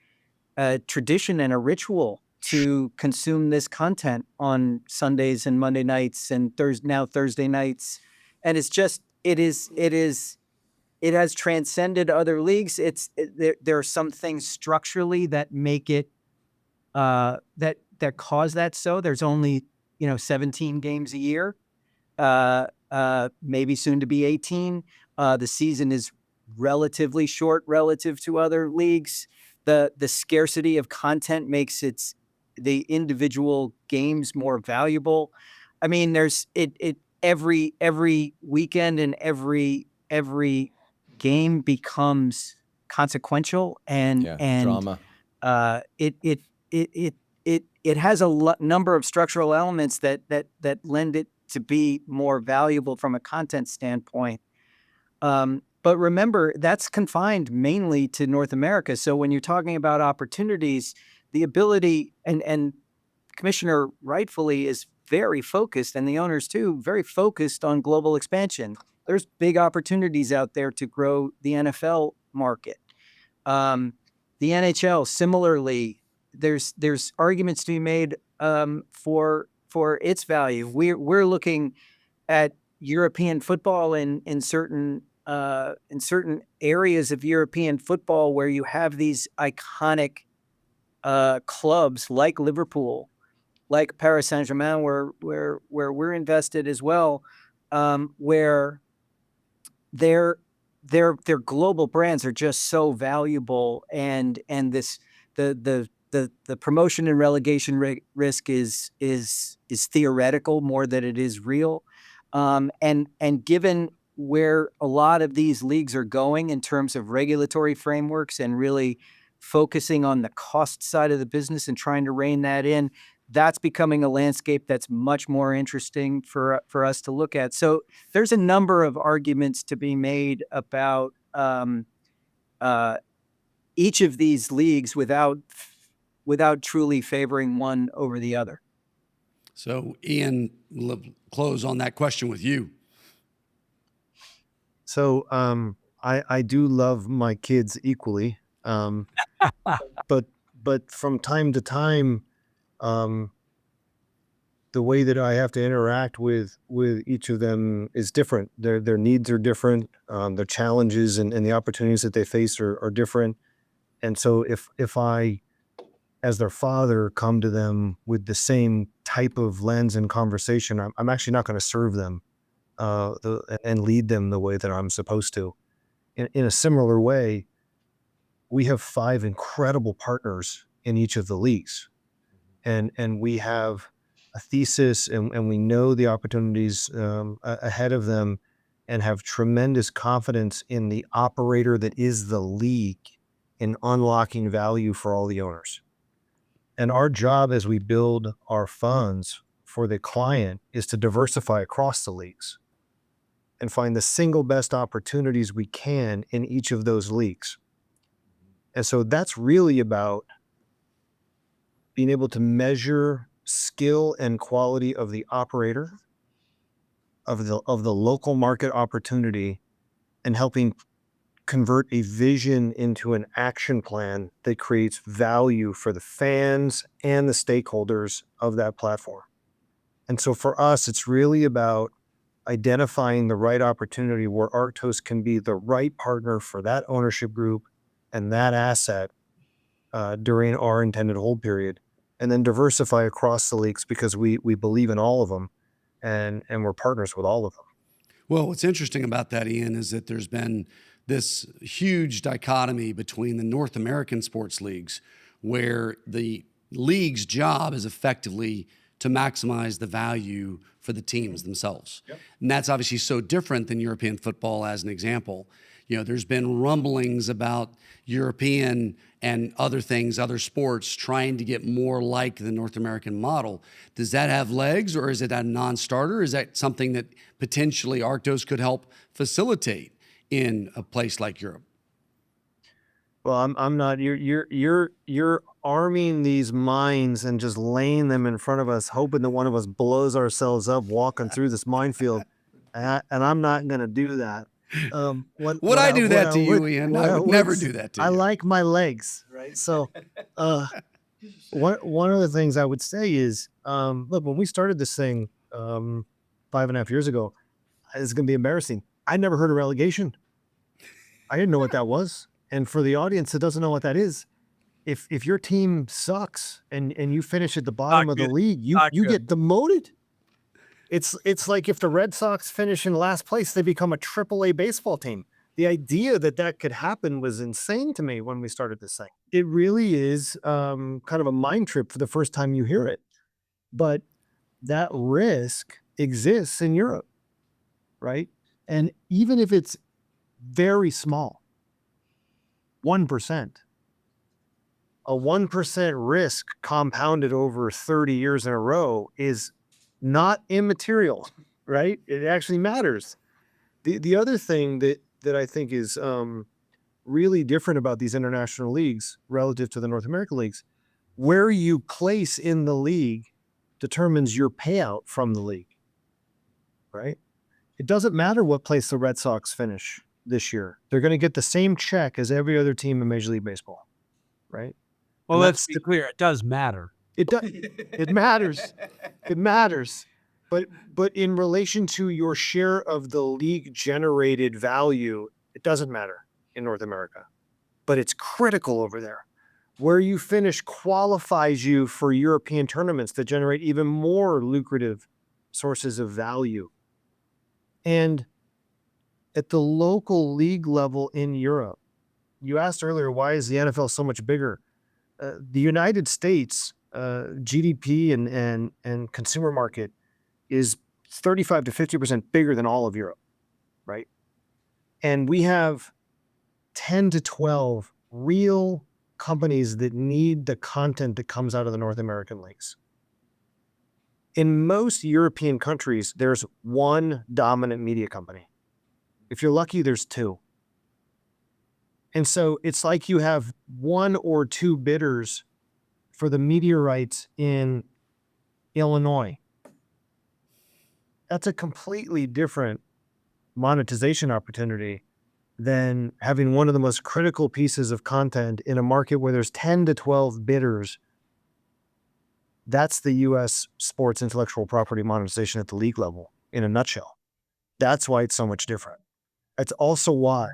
tradition and a ritual to consume this content on Sundays and Monday nights and Thursday nights, and it has transcended other leagues. There are some things structurally that make it that cause that. So there's only 17 games a year, maybe soon to be 18. The season is relatively short relative to other leagues. The scarcity of content makes the individual games more valuable. I mean, there's every weekend and every game becomes consequential and Drama. It has a number of structural elements that lend it to be more valuable from a content standpoint. But remember, that's confined mainly to North America. So when you're talking about opportunities, the ability and Commissioner rightfully is very focused, and the owners too, very focused on global expansion. There's big opportunities out there to grow the NFL market. The NHL, similarly, there's arguments to be made for its value. We're looking at European football in certain areas of European football where you have these iconic clubs like Liverpool, like Paris Saint-Germain, where we're invested as well, where their global brands are just so valuable, and this the promotion and relegation risk is theoretical more than it is real, and given where a lot of these leagues are going in terms of regulatory frameworks and really focusing on the cost side of the business and trying to rein that in, that's becoming a landscape that's much more interesting for us to look at. So there's a number of arguments to be made about each of these leagues without truly favoring one over the other. So, Ian, we'll close on that question with you. So I do love my kids equally, but from time to time, the way that I have to interact with each of them is different. Their needs are different. Their challenges and the opportunities that they face are different. And so if I, as their father, come to them with the same type of lens and conversation, I'm actually not going to serve them and lead them the way that I'm supposed to. In a similar way, we have 5 incredible partners in each of the leagues, and we have a thesis and we know the opportunities ahead of them and have tremendous confidence in the operator that is the league in unlocking value for all the owners. And our job as we build our funds for the client is to diversify across the leagues and find the single best opportunities we can in each of those leagues. And so that's really about being able to measure skill and quality of the operator, of the local market opportunity, and helping convert a vision into an action plan that creates value for the fans and the stakeholders of that platform. And so for us, it's really about identifying the right opportunity where Arctos can be the right partner for that ownership group and that asset during our intended hold period, and then diversify across the leagues because we believe in all of them and we're partners with all of them. Well, what's interesting about that, Ian, is that there's been this huge dichotomy between the North American sports leagues, where the league's job is effectively to maximize the value for the teams themselves. Yep. And that's obviously so different than European football, as an example. There's been rumblings about European and other things, other sports, trying to get more like the North American model. Does that have legs, or is it a non-starter? Is that something that potentially Arctos could help facilitate in a place like Europe? Well, I'm not. You're arming these minds and just laying them in front of us, hoping that one of us blows ourselves up walking through this minefield, and I'm not going to do that. Would I do that to you, Ian? I would never do that to you. I like my legs, right? So, one of the things I would say is, look, when we started this thing 5.5 years ago, it's going to be embarrassing. I never heard of relegation. I didn't know what that was. And for the audience that doesn't know what that is, if your team sucks and you finish at the bottom of the league, you get demoted. It's like if the Red Sox finish in last place, they become a AAA baseball team. The idea that could happen was insane to me when we started this thing. It really is kind of a mind trip for the first time you hear it. But that risk exists in Europe, right? And even if it's very small, 1%, a 1% risk compounded over 30 years in a row is not immaterial, right? It actually matters. The other thing that I think is really different about these international leagues relative to the North American leagues, where you place in the league determines your payout from the league, right? It doesn't matter what place the Red Sox finish this year. They're going to get the same check as every other team in Major League Baseball, right? Well, let's be clear. It does matter. It does. It matters. It matters. But in relation to your share of the league generated value, it doesn't matter in North America. But it's critical over there. Where you finish qualifies you for European tournaments that generate even more lucrative sources of value. And at the local league level in Europe, you asked earlier, why is the NFL so much bigger? The United States GDP and consumer market is 35 to 50% bigger than all of Europe, right? And we have 10 to 12 real companies that need the content that comes out of the North American leagues. In most European countries, there's one dominant media company. If you're lucky, there's two. And so it's like you have one or two bidders for the media rights in Illinois. That's a completely different monetization opportunity than having one of the most critical pieces of content in a market where there's 10 to 12 bidders. That's the U.S. sports intellectual property monetization at the league level in a nutshell. That's why it's so much different. That's also why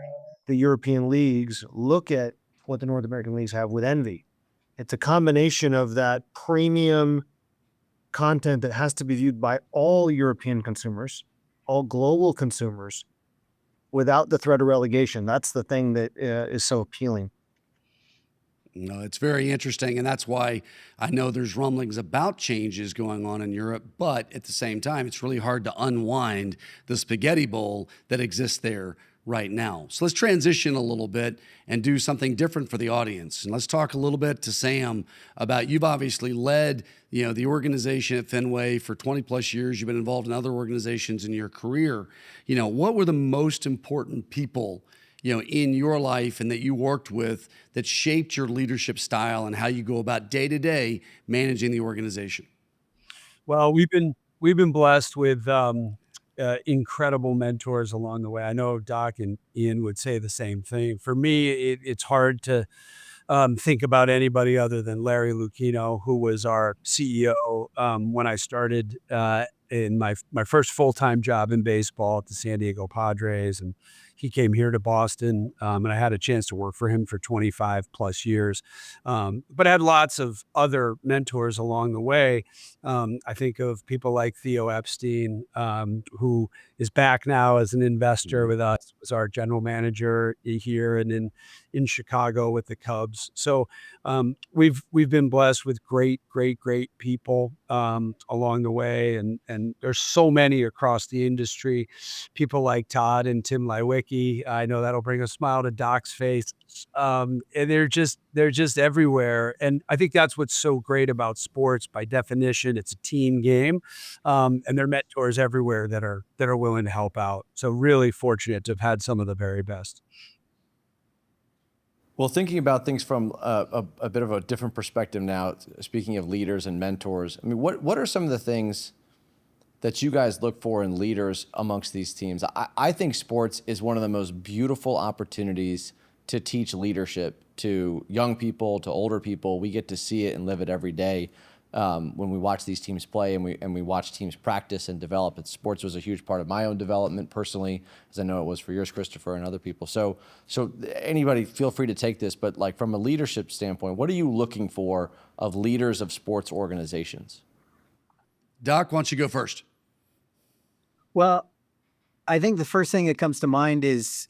the European leagues look at what the North American leagues have with envy. It's a combination of that premium content that has to be viewed by all European consumers, all global consumers, without the threat of relegation. That's the thing that is so appealing. No, it's very interesting. And that's why I know there's rumblings about changes going on in Europe. But at the same time, it's really hard to unwind the spaghetti bowl that exists there right now. So let's transition a little bit and do something different for the audience. And let's talk a little bit to Sam about, you've obviously led, the organization at Fenway for 20 plus years. You've been involved in other organizations in your career. What were the most important people in your life and that you worked with that shaped your leadership style and how you go about day to day managing the organization? Well, we've been blessed with incredible mentors along the way. I know Doc and Ian would say the same thing. For me, it's hard to think about anybody other than Larry Lucchino, who was our CEO when I started in my first full-time job in baseball at the San Diego Padres, and he came here to Boston, and I had a chance to work for him for 25 plus years. But I had lots of other mentors along the way. I think of people like Theo Epstein, who is back now as an investor with us, was our general manager here and in Chicago with the Cubs. So we've been blessed with great people along the way, and there's so many across the industry. People like Todd and Tim Lywicki. I know that'll bring a smile to Doc's face. And they're just everywhere. And I think that's what's so great about sports. By definition, it's a team game, and there are mentors everywhere that are willing to help out. So really fortunate to have had some of the very best. Well, thinking about things from a bit of a different perspective now, speaking of leaders and mentors, I mean, what are some of the things that you guys look for in leaders amongst these teams? I think sports is one of the most beautiful opportunities to teach leadership to young people, to older people. We get to see it and live it every day when we watch these teams play and we watch teams practice and develop. Sports was a huge part of my own development personally, as I know it was for yours, Christopher, and other people. So anybody feel free to take this, but like from a leadership standpoint, what are you looking for of leaders of sports organizations? Doc, why don't you go first? Well, I think the first thing that comes to mind is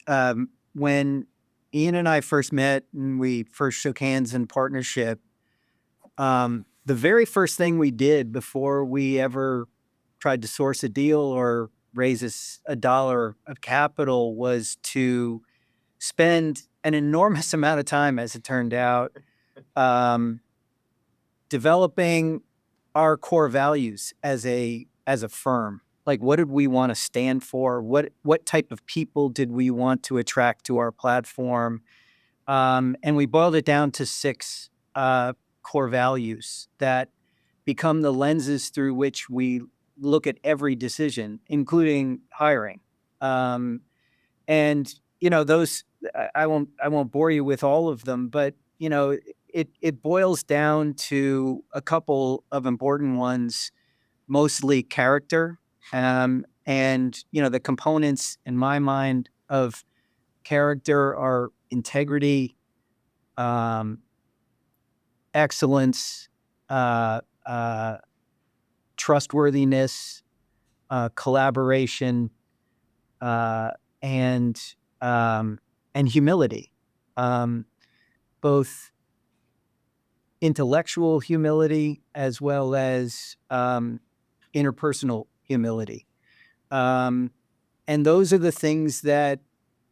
when Ian and I first met and we first shook hands in partnership, the very first thing we did before we ever tried to source a deal or raise a dollar of capital was to spend an enormous amount of time, as it turned out, developing our core values as a firm. Like, what did we want to stand for? What type of people did we want to attract to our platform? And we boiled it down to 6 core values that become the lenses through which we look at every decision, including hiring. And those I won't bore you with all of them, but it boils down to a couple of important ones, mostly character. And the components in my mind of character are integrity, excellence, trustworthiness, collaboration, and humility, both intellectual humility as well as interpersonal humility. And those are the things that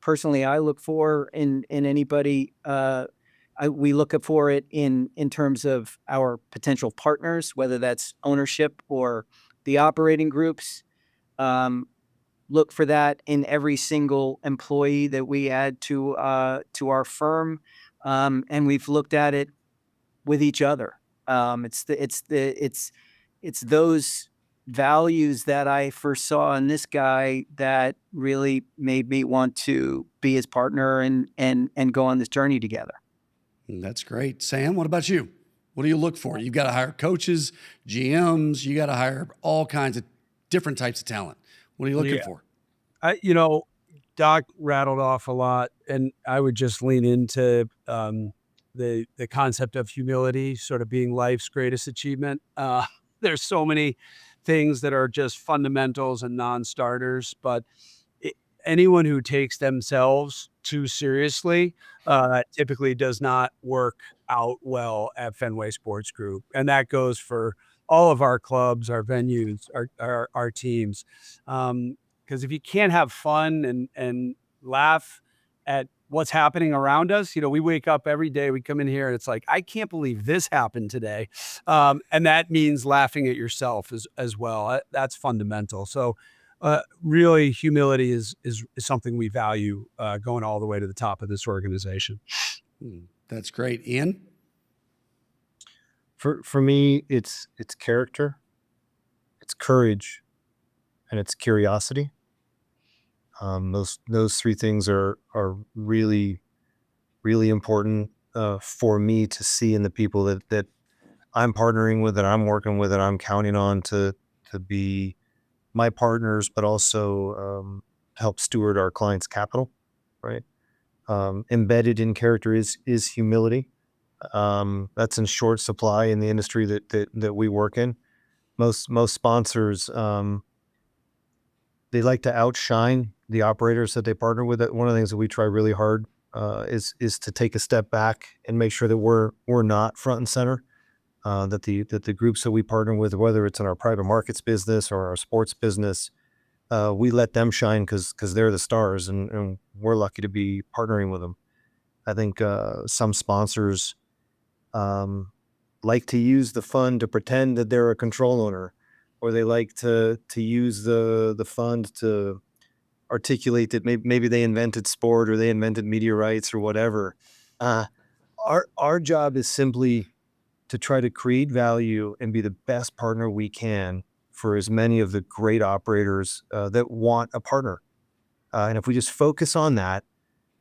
personally I look for in anybody. We look for it in terms of our potential partners, whether that's ownership or the operating groups. Look for that in every single employee that we add to our firm, and we've looked at it with each other. It's those values that I first saw in this guy that really made me want to be his partner and go on this journey together. That's great. Sam, what about you? What do you look for? You've got to hire coaches, GMs, you got to hire all kinds of different types of talent. What are you looking for? Doc rattled off a lot, and I would just lean into the concept of humility sort of being life's greatest achievement. There's so many things that are just fundamentals and non-starters, but anyone who takes themselves too seriously, typically does not work out well at Fenway Sports Group. And that goes for all of our clubs, our venues, our teams. Because if you can't have fun and laugh at what's happening around us, we wake up every day, we come in here and it's like, I can't believe this happened today. And that means laughing at yourself as well. That's fundamental. So really, humility is something we value going all the way to the top of this organization. That's great. Ian? For me, it's character, it's courage, and it's curiosity. Those three things are really, really important for me to see in the people that I'm partnering with, that I'm working with, that I'm counting on to be my partners, but also help steward our clients' capital, right? Embedded in character is humility. That's in short supply in the industry that we work in. Most sponsors, they like to outshine the operators that they partner with. One of the things that we try really hard is to take a step back and make sure that we're not front and center. That the groups that we partner with, whether it's in our private markets business or our sports business, we let them shine because they're the stars, and we're lucky to be partnering with them. I think some sponsors like to use the fund to pretend that they're a control owner, or they like to use the fund to articulate that maybe they invented sport or they invented media rights or whatever. Our job is simply to try to create value and be the best partner we can for as many of the great operators that want a partner. And if we just focus on that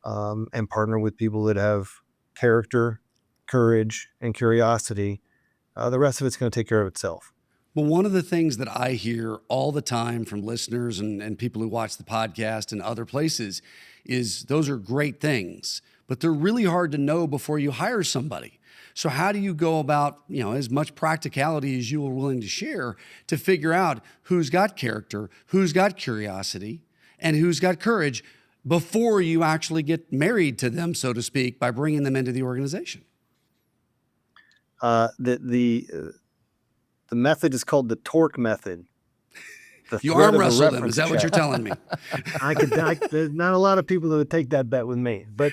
and partner with people that have character, courage, and curiosity, the rest of it's going to take care of itself. Well, one of the things that I hear all the time from listeners and people who watch the podcast and other places is those are great things, but they're really hard to know before you hire somebody. So how do you go about, as much practicality as you are willing to share to figure out who's got character, who's got curiosity, and who's got courage before you actually get married to them, so to speak, by bringing them into the organization? The method is called the torque method. You arm wrestle them. Is that what you're telling me? There's not a lot of people that would take that bet with me. But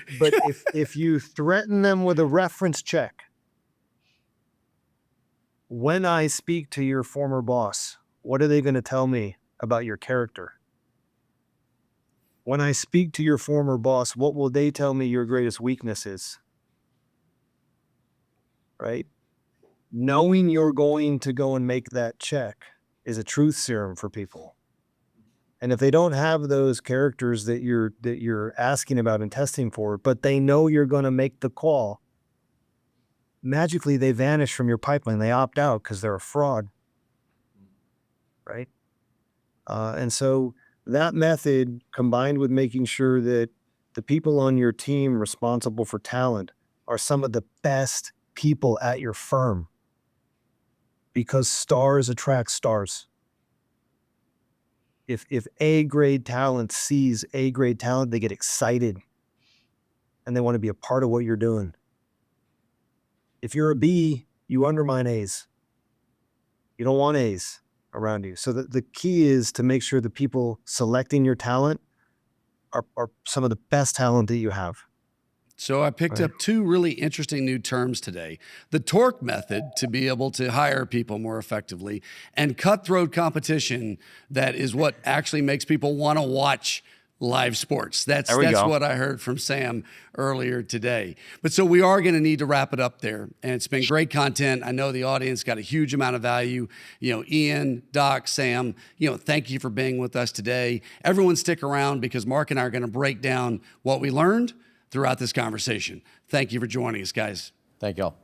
if you threaten them with a reference check, when I speak to your former boss, what are they going to tell me about your character? When I speak to your former boss, what will they tell me your greatest weakness is? Right? Knowing you're going to go and make that check is a truth serum for people. And if they don't have those characters that you're asking about and testing for, but they know you're going to make the call, magically they vanish from your pipeline. They opt out because they're a fraud, right? And so that method, combined with making sure that the people on your team responsible for talent are some of the best people at your firm, because stars attract stars. If A-grade talent sees A-grade talent, they get excited and they want to be a part of what you're doing. If you're a B, you undermine A's. You don't want A's around you. So the key is to make sure the people selecting your talent are some of the best talent that you have. So I picked up two really interesting new terms today. The torque method, to be able to hire people more effectively, and cutthroat competition, that is what actually makes people want to watch live sports. That's what I heard from Sam earlier today. But so we are going to need to wrap it up there. And it's been great content. I know the audience got a huge amount of value. Ian, Doc, Sam, thank you for being with us today. Everyone stick around, because Mark and I are going to break down what we learned throughout this conversation. Thank you for joining us, guys. Thank y'all.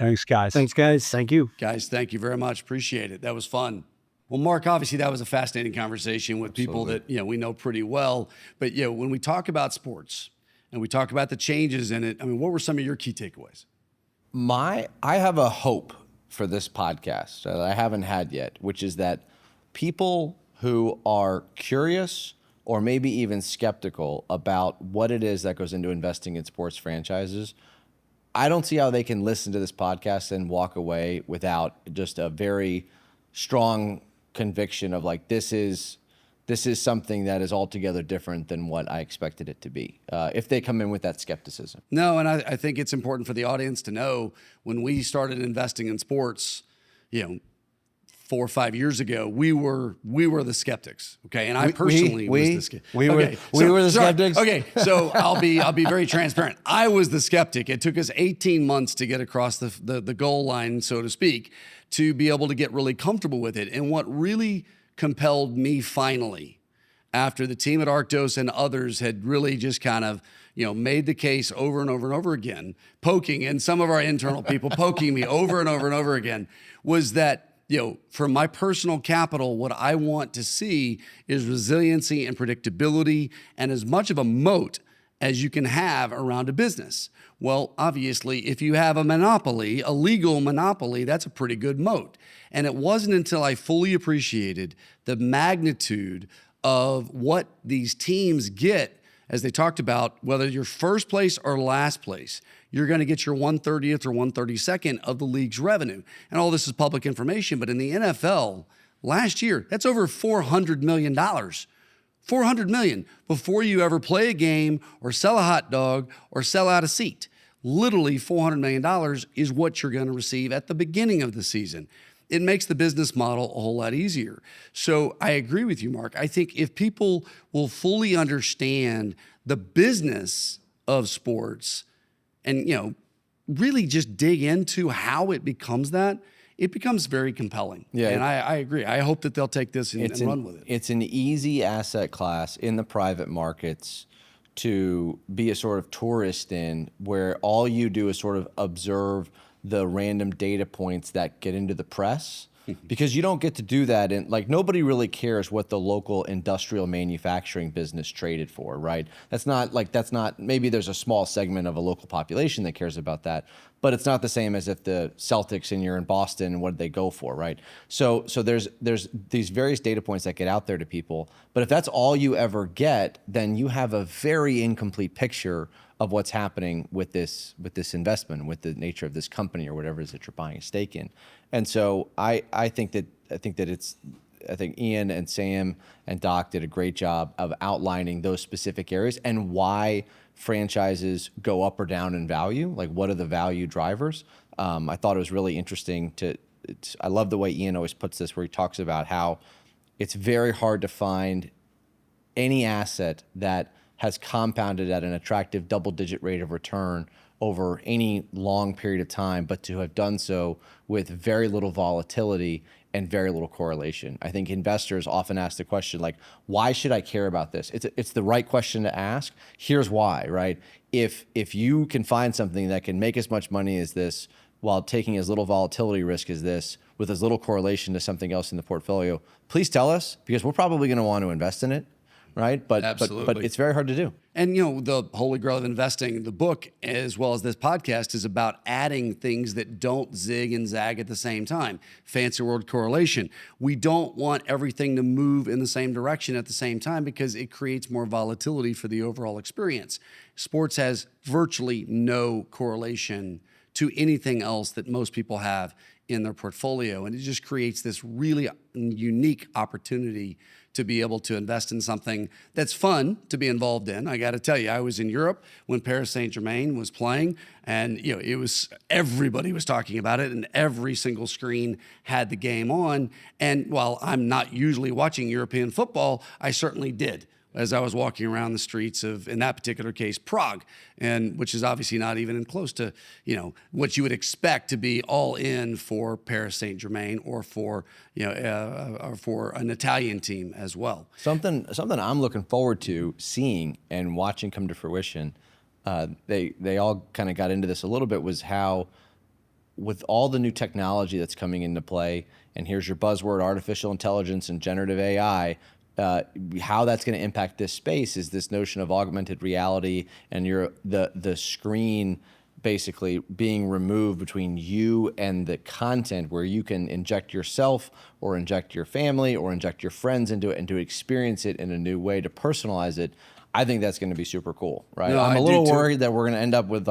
Thanks, guys. Thanks, guys. Thank you. Guys, thank you very much. Appreciate it. That was fun. Well, Mark, obviously that was a fascinating conversation with people that, we know pretty well. But, when we talk about sports and we talk about the changes in it, what were some of your key takeaways? I have a hope for this podcast that I haven't had yet, which is that people who are curious, or maybe even skeptical about what it is that goes into investing in sports franchises, I don't see how they can listen to this podcast and walk away without just a very strong conviction of like, this is something that is altogether different than what I expected it to be, if they come in with that skepticism. No, and I think it's important for the audience to know when we started investing in sports, 4 or 5 years ago, we were the skeptics. Okay, and I personally was the skeptic. We were the skeptics. Okay, so I'll be very transparent. I was the skeptic. It took us 18 months to get across the goal line, so to speak, to be able to get really comfortable with it. And what really compelled me finally, after the team at Arctos and others had really just kind of made the case over and over and over again, poking, and some of our internal people poking me over and over and over again, was that for my personal capital, what I want to see is resiliency and predictability and as much of a moat as you can have around a business. Well, obviously, if you have a monopoly, a legal monopoly, that's a pretty good moat. And it wasn't until I fully appreciated the magnitude of what these teams get, as they talked about, whether you're first place or last place, you're going to get your 1/30th or 1/32nd of the league's revenue. And all this is public information, but in the NFL last year, that's over $400 million. $400 million before you ever play a game or sell a hot dog or sell out a seat. Literally $400 million is what you're going to receive at the beginning of the season. It makes the business model a whole lot easier. So I agree with you, Mark. I think if people will fully understand the business of sports and, really just dig into how it becomes that, it becomes very compelling. Yeah. And I agree. I hope that they'll take this and run with it. It's an easy asset class in the private markets to be a sort of tourist in, where all you do is sort of observe the random data points that get into the press, because you don't get to do that. And like, nobody really cares what the local industrial manufacturing business traded for, right? That's not, maybe there's a small segment of a local population that cares about that, but it's not the same as if the Celtics and you're in Boston and what did they go for, right? So there's these various data points that get out there to people, but if that's all you ever get, then you have a very incomplete picture of what's happening with this investment, with the nature of this company or whatever it is that you're buying a stake in. And so I think Ian and Sam and Doc did a great job of outlining those specific areas and why franchises go up or down in value. Like, what are the value drivers? I thought it was really interesting I love the way Ian always puts this, where he talks about how it's very hard to find any asset that has compounded at an attractive double-digit rate of return over any long period of time, but to have done so with very little volatility and very little correlation. I think investors often ask the question, like, why should I care about this? It's the right question to ask. Here's why, right? If you can find something that can make as much money as this while taking as little volatility risk as this, with as little correlation to something else in the portfolio, please tell us, because we're probably going to want to invest in it. Right? But it's very hard to do. And, the Holy Grail of Investing, the book, as well as this podcast, is about adding things that don't zig and zag at the same time. Fancy word, correlation. We don't want everything to move in the same direction at the same time, because it creates more volatility for the overall experience. Sports has virtually no correlation to anything else that most people have in their portfolio. And it just creates this really unique opportunity to be able to invest in something that's fun to be involved in. I got to tell you, I was in Europe when Paris Saint-Germain was playing, and everybody was talking about it, and every single screen had the game on. And while I'm not usually watching European football, I certainly did as I was walking around the streets of, in that particular case, Prague, and which is obviously not even close to, what you would expect to be all in for Paris Saint-Germain or for, or for an Italian team as well. Something I'm looking forward to seeing and watching come to fruition. They all kind of got into this a little bit, was how, with all the new technology that's coming into play, and here's your buzzword, artificial intelligence and generative AI, how that's going to impact this space is this notion of augmented reality and the screen basically being removed between you and the content, where you can inject yourself or inject your family or inject your friends into it and to experience it in a new way, to personalize it. I think that's going to be super cool, right? No, I'm I a do little too. worried that we're going to end up with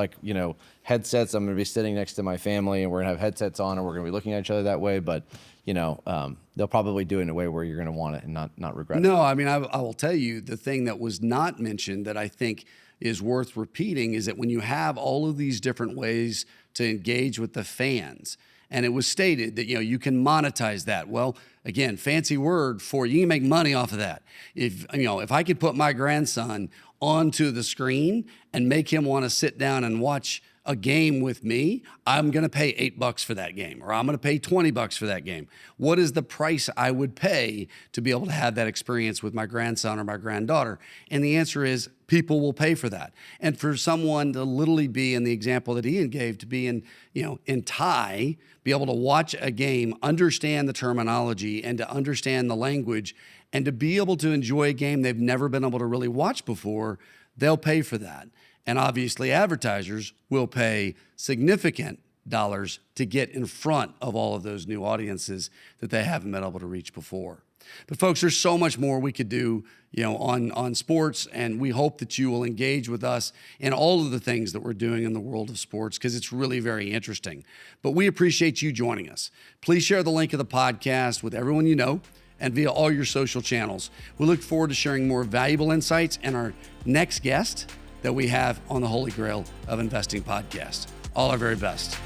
headsets. I'm going to be sitting next to my family and we're going to have headsets on and we're going to be looking at each other that way. But they'll probably do it in a way where you're going to want it and not regret it. No, I mean, I will tell you the thing that was not mentioned that I think is worth repeating is that when you have all of these different ways to engage with the fans, and it was stated that, you can monetize that. Well, again, fancy word for you can make money off of that. If I could put my grandson onto the screen and make him want to sit down and watch a game with me, I'm going to pay $8 for that game, or I'm going to pay $20 for that game. What is the price I would pay to be able to have that experience with my grandson or my granddaughter? And the answer is people will pay for that. And for someone to literally be in the example that Ian gave, to be in Thai, be able to watch a game, understand the terminology and to understand the language, and to be able to enjoy a game they've never been able to really watch before, they'll pay for that. And obviously advertisers will pay significant dollars to get in front of all of those new audiences that they haven't been able to reach before. But folks, there's so much more we could do, on sports, and we hope that you will engage with us in all of the things that we're doing in the world of sports, because it's really very interesting. But we appreciate you joining us. Please share the link of the podcast with everyone you know and via all your social channels. We look forward to sharing more valuable insights and our next guest that we have on the Holy Grail of Investing podcast. All our very best.